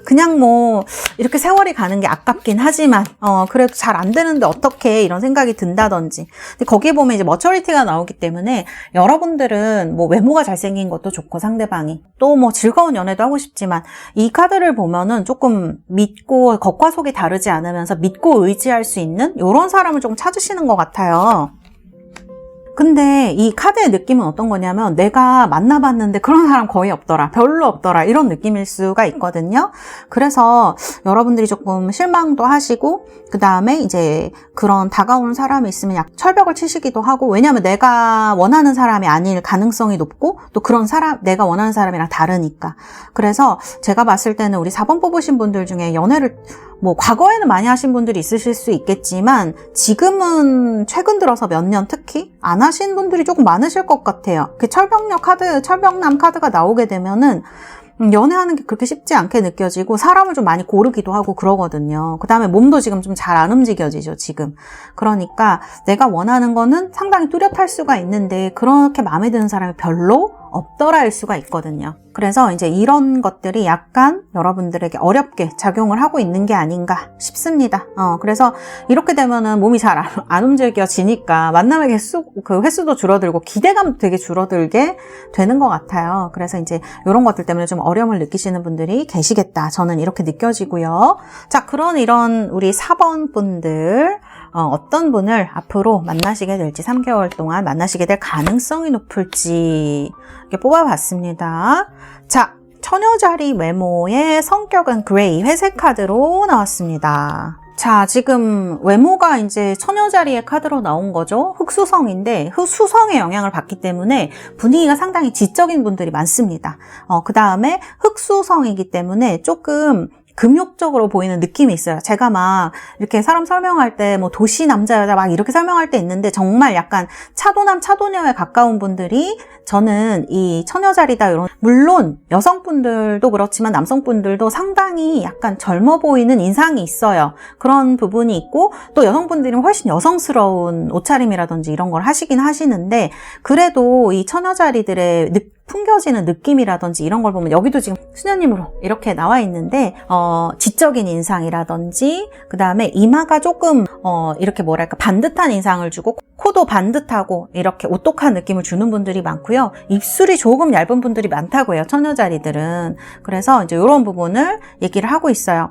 그냥 뭐 이렇게 세월이 가는 게 아깝긴 하지만 그래도 잘 안 되는데 어떡해, 이런 생각이 든다든지. 근데 거기에 보면 이제 머처리티가 나오기 때문에 여러분들은 뭐 외모가 잘생긴 것도 좋고, 상대방이 또 뭐 즐거운 연애도 하고 싶지만, 이 카드를 보면은 조금 믿고, 겉과 속이 다르지 않으면서 믿고 의지할 수 있는 이런 사람을 조금 찾으시는 것 같아요. 근데 이 카드의 느낌은 어떤 거냐면 내가 만나봤는데 그런 사람 거의 없더라, 별로 없더라, 이런 느낌일 수가 있거든요. 그래서 여러분들이 조금 실망도 하시고, 그 다음에 이제 그런 다가오는 사람이 있으면 약 철벽을 치시기도 하고, 왜냐면 내가 원하는 사람이 아닐 가능성이 높고, 또 그런 사람, 내가 원하는 사람이랑 다르니까. 그래서 제가 봤을 때는 우리 4번 뽑으신 분들 중에 연애를 뭐 과거에는 많이 하신 분들이 있으실 수 있겠지만 지금은 최근 들어서 몇 년 특히 안 하신 분들이 조금 많으실 것 같아요. 그 철벽녀 카드, 철벽남 카드가 나오게 되면은 연애하는 게 그렇게 쉽지 않게 느껴지고 사람을 좀 많이 고르기도 하고 그러거든요. 그 다음에 몸도 지금 좀 잘 안 움직여지죠, 지금. 그러니까 내가 원하는 거는 상당히 뚜렷할 수가 있는데 그렇게 마음에 드는 사람이 별로 없더라일 수가 있거든요. 그래서 이제 이런 것들이 약간 여러분들에게 어렵게 작용을 하고 있는 게 아닌가 싶습니다. 그래서 이렇게 되면은 몸이 잘 안 움직여지니까 만남의 횟수도 줄어들고 기대감도 되게 줄어들게 되는 것 같아요. 그래서 이제 이런 것들 때문에 좀 어려움을 느끼시는 분들이 계시겠다. 저는 이렇게 느껴지고요. 자, 이런 우리 4번 분들, 어떤 분을 앞으로 만나시게 될지, 3개월 동안 만나시게 될 가능성이 높을지 이렇게 뽑아봤습니다. 자, 처녀자리 외모의 성격은 그레이, 회색 카드로 나왔습니다. 자, 지금 외모가 이제 처녀자리의 카드로 나온 거죠. 흑수성인데 흑수성의 영향을 받기 때문에 분위기가 상당히 지적인 분들이 많습니다. 그 다음에 흑수성이기 때문에 조금 금욕적으로 보이는 느낌이 있어요. 제가 막 이렇게 사람 설명할 때 뭐 도시 남자 여자 막 이렇게 설명할 때 있는데 정말 약간 차도남 차도녀에 가까운 분들이 저는 이 처녀자리다 이런, 물론 여성분들도 그렇지만 남성분들도 상당히 약간 젊어 보이는 인상이 있어요. 그런 부분이 있고 또 여성분들은 훨씬 여성스러운 옷차림이라든지 이런 걸 하시긴 하시는데 그래도 이 처녀자리들의 풍겨지는 느낌이라든지 이런 걸 보면 여기도 지금 수녀님으로 이렇게 나와 있는데 지적인 인상이라든지 그 다음에 이마가 조금 이렇게 뭐랄까 반듯한 인상을 주고 코도 반듯하고 이렇게 오똑한 느낌을 주는 분들이 많고요. 입술이 조금 얇은 분들이 많다고 해요, 처녀자리들은. 그래서 이제 이런 부분을 얘기를 하고 있어요.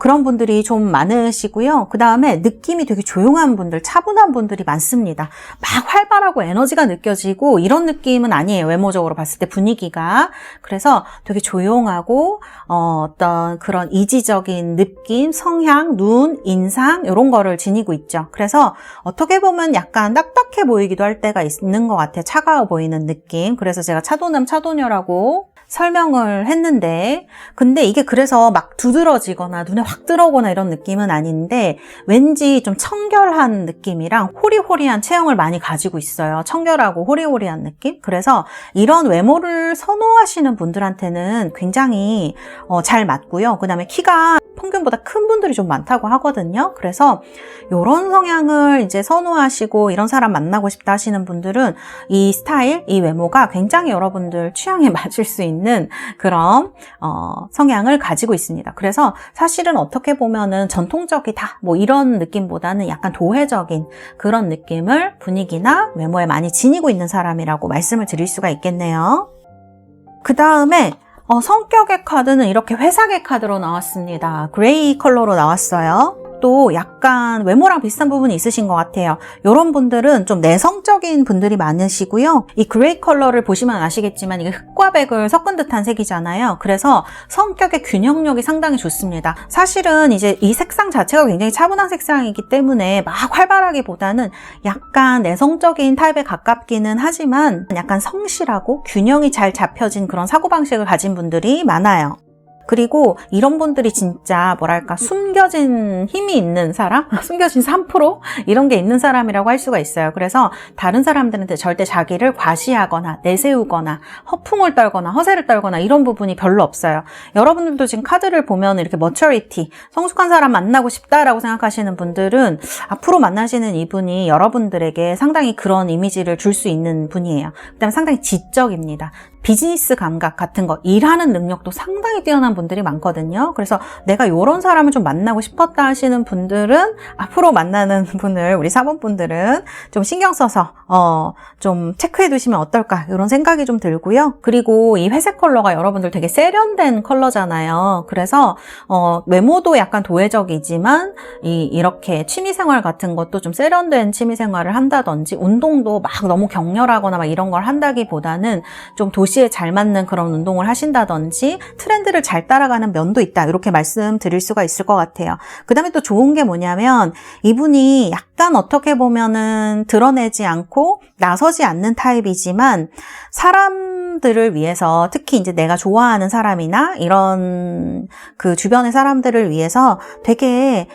그런 분들이 좀 많으시고요. 그 다음에 느낌이 되게 조용한 분들, 차분한 분들이 많습니다. 막 활발하고 에너지가 느껴지고 이런 느낌은 아니에요, 외모적으로 봤을 때 분위기가. 그래서 되게 조용하고 어떤 그런 이지적인 느낌, 성향, 눈, 인상 이런 거를 지니고 있죠. 그래서 어떻게 보면 약간 딱딱해 보이기도 할 때가 있는 것 같아요. 차가워 보이는 느낌. 그래서 제가 차도남, 차도녀라고 설명을 했는데, 근데 이게 그래서 막 두드러지거나 눈에 확 들어오거나 이런 느낌은 아닌데 왠지 좀 청결한 느낌이랑 호리호리한 체형을 많이 가지고 있어요. 청결하고 호리호리한 느낌? 그래서 이런 외모를 선호하시는 분들한테는 굉장히 잘 맞고요. 그 다음에 키가 평균보다 큰 분들이 좀 많다고 하거든요. 그래서 이런 성향을 이제 선호하시고 이런 사람 만나고 싶다 하시는 분들은 이 스타일, 이 외모가 굉장히 여러분들 취향에 맞을 수 있는 그런 성향을 가지고 있습니다. 그래서 사실은 어떻게 보면은 전통적이다 뭐 이런 느낌보다는 약간 도회적인 그런 느낌을 분위기나 외모에 많이 지니고 있는 사람이라고 말씀을 드릴 수가 있겠네요. 그 다음에 성격의 카드는 이렇게 회색의 카드로 나왔습니다. 그레이 컬러로 나왔어요. 또 약간 외모랑 비슷한 부분이 있으신 것 같아요. 이런 분들은 좀 내성적인 분들이 많으시고요. 이 그레이 컬러를 보시면 아시겠지만 이게 흑과 백을 섞은 듯한 색이잖아요. 그래서 성격의 균형력이 상당히 좋습니다. 사실은 이제 이 색상 자체가 굉장히 차분한 색상이기 때문에 막 활발하기보다는 약간 내성적인 타입에 가깝기는 하지만 약간 성실하고 균형이 잘 잡혀진 그런 사고방식을 가진 분들이 많아요. 그리고 이런 분들이 진짜 뭐랄까 숨겨진 힘이 있는 사람? 숨겨진 3% 이런 게 있는 사람이라고 할 수가 있어요. 그래서 다른 사람들한테 절대 자기를 과시하거나 내세우거나 허풍을 떨거나 허세를 떨거나 이런 부분이 별로 없어요. 여러분들도 지금 카드를 보면 이렇게 maturity, 성숙한 사람 만나고 싶다라고 생각하시는 분들은 앞으로 만나시는 이분이 여러분들에게 상당히 그런 이미지를 줄 수 있는 분이에요. 그다음에 상당히 지적입니다. 비즈니스 감각 같은 거, 일하는 능력도 상당히 뛰어난 궁금해하는 분들이 많거든요. 그래서 내가 이런 사람을 좀 만나고 싶었다 하시는 분들은 앞으로 만나는 분을 우리 4번 분들은 좀 신경 써서 좀 체크해 두시면 어떨까 이런 생각이 좀 들고요. 그리고 이 회색 컬러가 여러분들 되게 세련된 컬러잖아요. 그래서 외모도 약간 도회적이지만 이렇게 취미생활 같은 것도 좀 세련된 취미생활을 한다든지 운동도 막 너무 격렬하거나 막 이런 걸 한다기보다는 좀 도시에 잘 맞는 그런 운동을 하신다든지 트렌드를 잘 따라가는 면도 있다 이렇게 말씀드릴 수가 있을 것 같아요. 그 다음에 또 좋은 게 뭐냐면 이분이 약간 어떻게 보면은 드러내지 않고 나서지 않는 타입이지만 사람들을 위해서 특히 이제 내가 좋아하는 사람이나 이런 그 주변의 사람들을 위해서 되게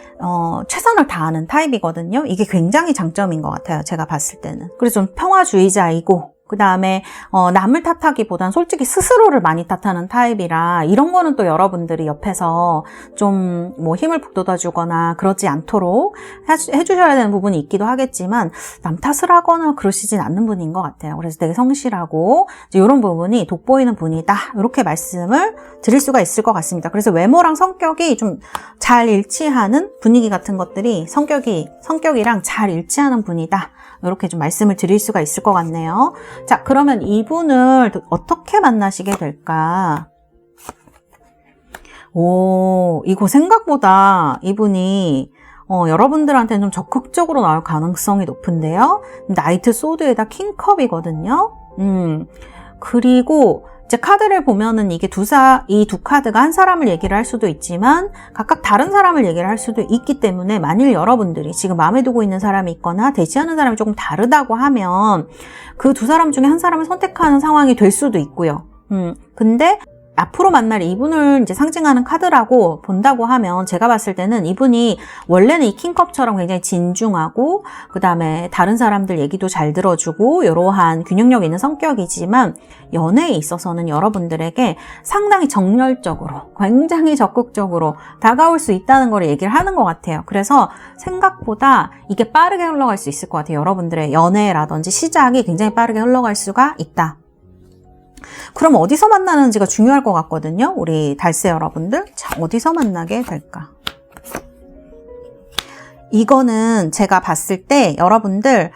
최선을 다하는 타입이거든요. 이게 굉장히 장점인 것 같아요. 제가 봤을 때는. 그래서 좀 평화주의자이고 그 다음에 남을 탓하기보단 솔직히 스스로를 많이 탓하는 타입이라 이런 거는 또 여러분들이 옆에서 좀 뭐 힘을 북돋아주거나 그러지 않도록 해주셔야 되는 부분이 있기도 하겠지만 남 탓을 하거나 그러시진 않는 분인 것 같아요. 그래서 되게 성실하고 이제 이런 부분이 돋보이는 분이다 이렇게 말씀을 드릴 수가 있을 것 같습니다. 그래서 외모랑 성격이 좀 잘 일치하는 분위기 같은 것들이 성격이랑 잘 일치하는 분이다 이렇게 좀 말씀을 드릴 수가 있을 것 같네요. 자, 그러면 이분을 어떻게 만나시게 될까? 이거 생각보다 이분이 여러분들한테는 좀 적극적으로 나올 가능성이 높은데요. 나이트 소드에다 킹컵이거든요. 그리고 이제 카드를 보면은 이게 이 두 카드가 한 사람을 얘기를 할 수도 있지만 각각 다른 사람을 얘기를 할 수도 있기 때문에 만일 여러분들이 지금 마음에 두고 있는 사람이 있거나 대시하는 사람이 조금 다르다고 하면 그 두 사람 중에 한 사람을 선택하는 상황이 될 수도 있고요. 근데 앞으로 만날 이분을 이제 상징하는 카드라고 본다고 하면 제가 봤을 때는 이분이 원래는 이 킹컵처럼 굉장히 진중하고 그 다음에 다른 사람들 얘기도 잘 들어주고 이러한 균형력 있는 성격이지만 연애에 있어서는 여러분들에게 상당히 정열적으로 굉장히 적극적으로 다가올 수 있다는 걸 얘기를 하는 것 같아요. 그래서 생각보다 이게 빠르게 흘러갈 수 있을 것 같아요. 여러분들의 연애라든지 시작이 굉장히 빠르게 흘러갈 수가 있다. 그럼 어디서 만나는지가 중요할 것 같거든요. 우리 달세 여러분들. 자, 어디서 만나게 될까? 이거는 제가 봤을 때 여러분들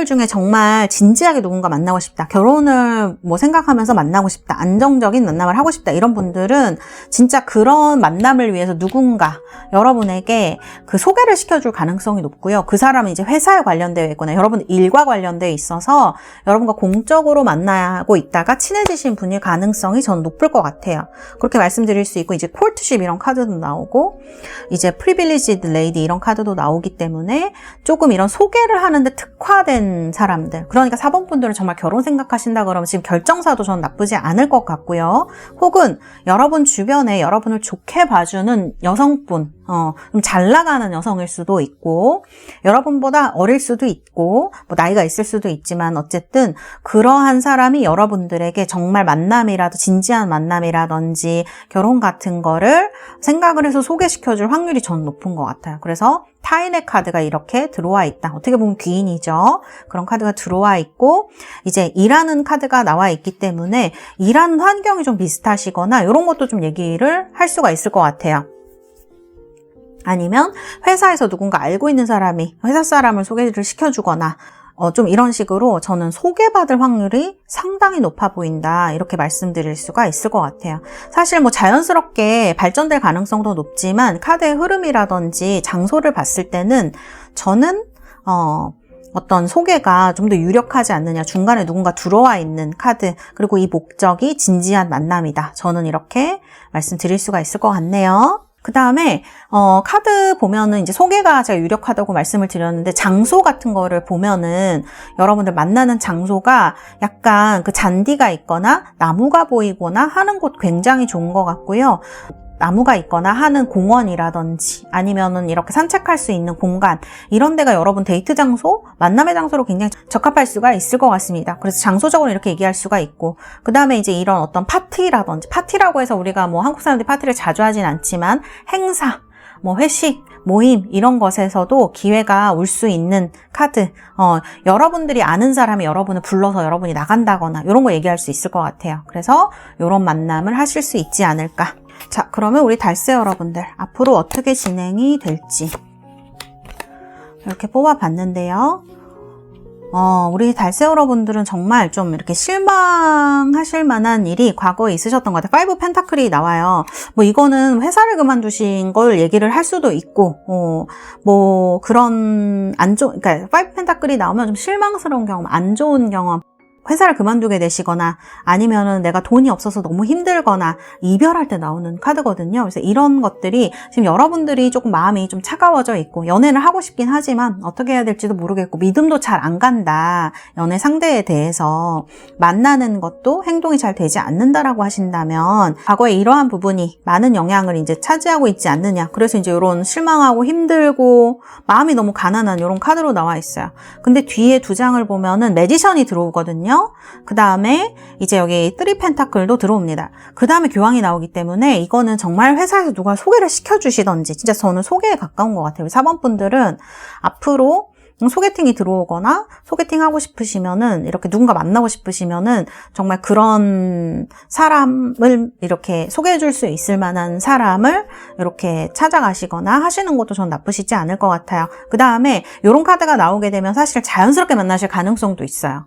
중에 정말 진지하게 누군가 만나고 싶다. 결혼을 뭐 생각하면서 만나고 싶다. 안정적인 만남을 하고 싶다. 이런 분들은 진짜 그런 만남을 위해서 누군가 여러분에게 그 소개를 시켜줄 가능성이 높고요. 그 사람은 이제 회사에 관련되어 있거나 여러분 일과 관련되어 있어서 여러분과 공적으로 만나고 있다가 친해지신 분일 가능성이 저는 높을 것 같아요. 그렇게 말씀드릴 수 있고 이제 콜트십 이런 카드도 나오고 이제 프리빌리지드 레이디 이런 카드도 나오기 때문에 조금 이런 소개를 하는데 특화된 사람들, 그러니까 4번 분들은 정말 결혼 생각하신다 그러면 지금 결정사도 저는 나쁘지 않을 것 같고요. 혹은 여러분 주변에 여러분을 좋게 봐주는 여성분, 좀 잘 나가는 여성일 수도 있고 여러분보다 어릴 수도 있고 뭐 나이가 있을 수도 있지만 어쨌든 그러한 사람이 여러분들에게 정말 만남이라도 진지한 만남이라든지 결혼 같은 거를 생각을 해서 소개시켜줄 확률이 전 높은 것 같아요. 그래서 타인의 카드가 이렇게 들어와 있다. 어떻게 보면 귀인이죠. 그런 카드가 들어와 있고 이제 일하는 카드가 나와 있기 때문에 일하는 환경이 좀 비슷하시거나 이런 것도 좀 얘기를 할 수가 있을 것 같아요. 아니면 회사에서 누군가 알고 있는 사람이 회사 사람을 소개를 시켜주거나 좀 이런 식으로 저는 소개받을 확률이 상당히 높아 보인다 이렇게 말씀드릴 수가 있을 것 같아요. 사실 뭐 자연스럽게 발전될 가능성도 높지만 카드의 흐름이라든지 장소를 봤을 때는 저는 어떤 소개가 좀 더 유력하지 않느냐, 중간에 누군가 들어와 있는 카드, 그리고 이 목적이 진지한 만남이다. 저는 이렇게 말씀드릴 수가 있을 것 같네요. 그 다음에 카드 보면은 이제 소개가 제가 유력하다고 말씀을 드렸는데 장소 같은 거를 보면은 여러분들 만나는 장소가 약간 그 잔디가 있거나 나무가 보이거나 하는 곳 굉장히 좋은 것 같고요. 나무가 있거나 하는 공원이라든지 아니면은 이렇게 산책할 수 있는 공간, 이런 데가 여러분 데이트 장소, 만남의 장소로 굉장히 적합할 수가 있을 것 같습니다. 그래서 장소적으로 이렇게 얘기할 수가 있고, 그 다음에 이제 이런 어떤 파티라든지, 파티라고 해서 우리가 뭐 한국 사람들이 파티를 자주 하진 않지만 행사, 뭐 회식, 모임 이런 것에서도 기회가 올 수 있는 카드. 여러분들이 아는 사람이 여러분을 불러서 여러분이 나간다거나 이런 거 얘기할 수 있을 것 같아요. 그래서 이런 만남을 하실 수 있지 않을까. 자, 그러면 우리 달세 여러분들 앞으로 어떻게 진행이 될지 이렇게 뽑아봤는데요. 우리 달세 여러분들은 정말 좀 이렇게 실망하실 만한 일이 과거에 있으셨던 것 같아요. 5 펜타클이 나와요. 뭐 이거는 회사를 그만두신 걸 얘기를 할 수도 있고, 뭐 그런 그러니까 5 펜타클이 나오면 좀 실망스러운 경험, 안 좋은 경험, 회사를 그만두게 되시거나 아니면은 내가 돈이 없어서 너무 힘들거나 이별할 때 나오는 카드거든요. 그래서 이런 것들이 지금 여러분들이 조금 마음이 좀 차가워져 있고 연애를 하고 싶긴 하지만 어떻게 해야 될지도 모르겠고 믿음도 잘 안 간다. 연애 상대에 대해서 만나는 것도 행동이 잘 되지 않는다라고 하신다면 과거에 이러한 부분이 많은 영향을 이제 차지하고 있지 않느냐. 그래서 이제 이런 실망하고 힘들고 마음이 너무 가난한 이런 카드로 나와 있어요. 근데 뒤에 두 장을 보면은 매지션이 들어오거든요. 그 다음에 이제 여기 3 펜타클도 들어옵니다. 그 다음에 교황이 나오기 때문에 이거는 정말 회사에서 누가 소개를 시켜주시던지 진짜 저는 소개에 가까운 것 같아요. 4번 분들은 앞으로 소개팅이 들어오거나 소개팅 하고 싶으시면은 이렇게 누군가 만나고 싶으시면은 정말 그런 사람을 이렇게 소개해 줄 수 있을 만한 사람을 이렇게 찾아가시거나 하시는 것도 전 나쁘시지 않을 것 같아요. 그 다음에 이런 카드가 나오게 되면 사실 자연스럽게 만나실 가능성도 있어요.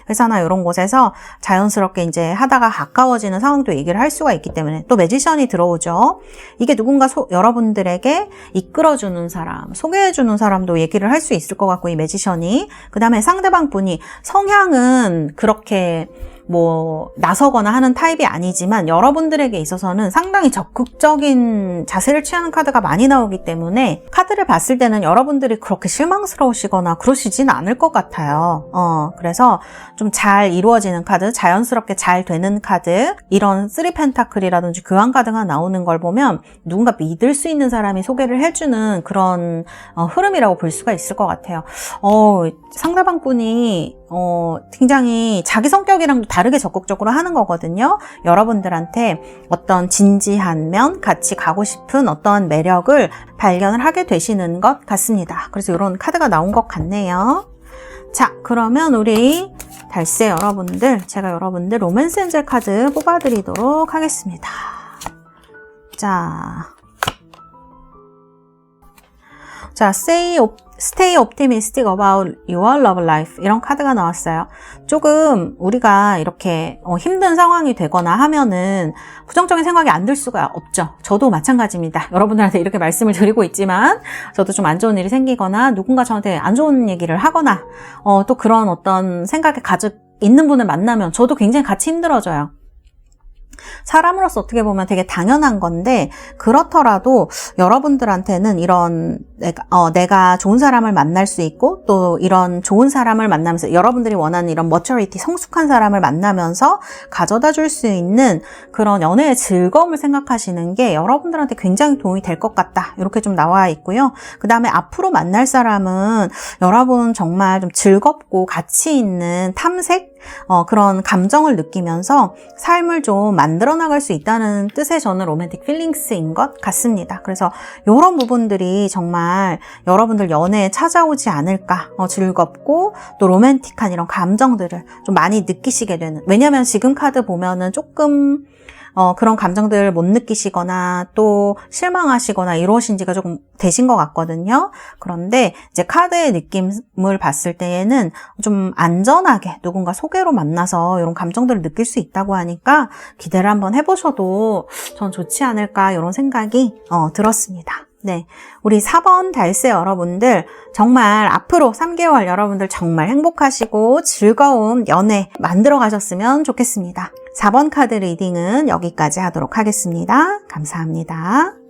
회사나 이런 곳에서 자연스럽게 이제 하다가 가까워지는 상황도 얘기를 할 수가 있기 때문에 또 매지션이 들어오죠. 이게 누군가 여러분들에게 이끌어주는 사람, 소개해주는 사람도 얘기를 할 수 있을 것 같고 이 매지션이 그 다음에 상대방 분이 성향은 그렇게 뭐 나서거나 하는 타입이 아니지만 여러분들에게 있어서는 상당히 적극적인 자세를 취하는 카드가 많이 나오기 때문에 카드를 봤을 때는 여러분들이 그렇게 실망스러우시거나 그러시진 않을 것 같아요. 그래서 좀 잘 이루어지는 카드, 자연스럽게 잘 되는 카드, 이런 3 펜타클이라든지 교황 카드가 나오는 걸 보면 누군가 믿을 수 있는 사람이 소개를 해주는 그런 흐름이라고 볼 수가 있을 것 같아요. 상대방 분이 굉장히 자기 성격이랑도 다르게 적극적으로 하는 거거든요. 여러분들한테 어떤 진지한 면, 같이 가고 싶은 어떤 매력을 발견을 하게 되시는 것 같습니다. 그래서 이런 카드가 나온 것 같네요. 자, 그러면 우리 달세 여러분들, 제가 여러분들 로맨스 엔젤 카드 뽑아드리도록 하겠습니다. 자, Stay optimistic about your love life 이런 카드가 나왔어요. 조금 우리가 이렇게 힘든 상황이 되거나 하면은 부정적인 생각이 안 들 수가 없죠. 저도 마찬가지입니다. 여러분들한테 이렇게 말씀을 드리고 있지만 저도 좀 안 좋은 일이 생기거나 누군가 저한테 안 좋은 얘기를 하거나 또 그런 어떤 생각에 가득 있는 분을 만나면 저도 굉장히 같이 힘들어져요. 사람으로서 어떻게 보면 되게 당연한 건데 그렇더라도 여러분들한테는 이런 내가 좋은 사람을 만날 수 있고 또 이런 좋은 사람을 만나면서 여러분들이 원하는 이런 maturity, 성숙한 사람을 만나면서 가져다 줄 수 있는 그런 연애의 즐거움을 생각하시는 게 여러분들한테 굉장히 도움이 될 것 같다. 이렇게 좀 나와 있고요. 그 다음에 앞으로 만날 사람은 여러분 정말 좀 즐겁고 가치 있는 탐색 그런 감정을 느끼면서 삶을 좀 만들어 나갈 수 있다는 뜻의 저는 로맨틱 필링스인 것 같습니다. 그래서 이런 부분들이 정말 여러분들 연애에 찾아오지 않을까, 즐겁고 또 로맨틱한 이런 감정들을 좀 많이 느끼시게 되는, 왜냐면 지금 카드 보면은 조금 그런 감정들 못 느끼시거나 또 실망하시거나 이러신 지가 조금 되신 것 같거든요. 그런데 이제 카드의 느낌을 봤을 때에는 좀 안전하게 누군가 소개로 만나서 이런 감정들을 느낄 수 있다고 하니까 기대를 한번 해보셔도 전 좋지 않을까 이런 생각이 들었습니다. 네, 우리 4번 달세 여러분들 정말 앞으로 3개월 여러분들 정말 행복하시고 즐거운 연애 만들어 가셨으면 좋겠습니다. 4번 카드 리딩은 여기까지 하도록 하겠습니다. 감사합니다.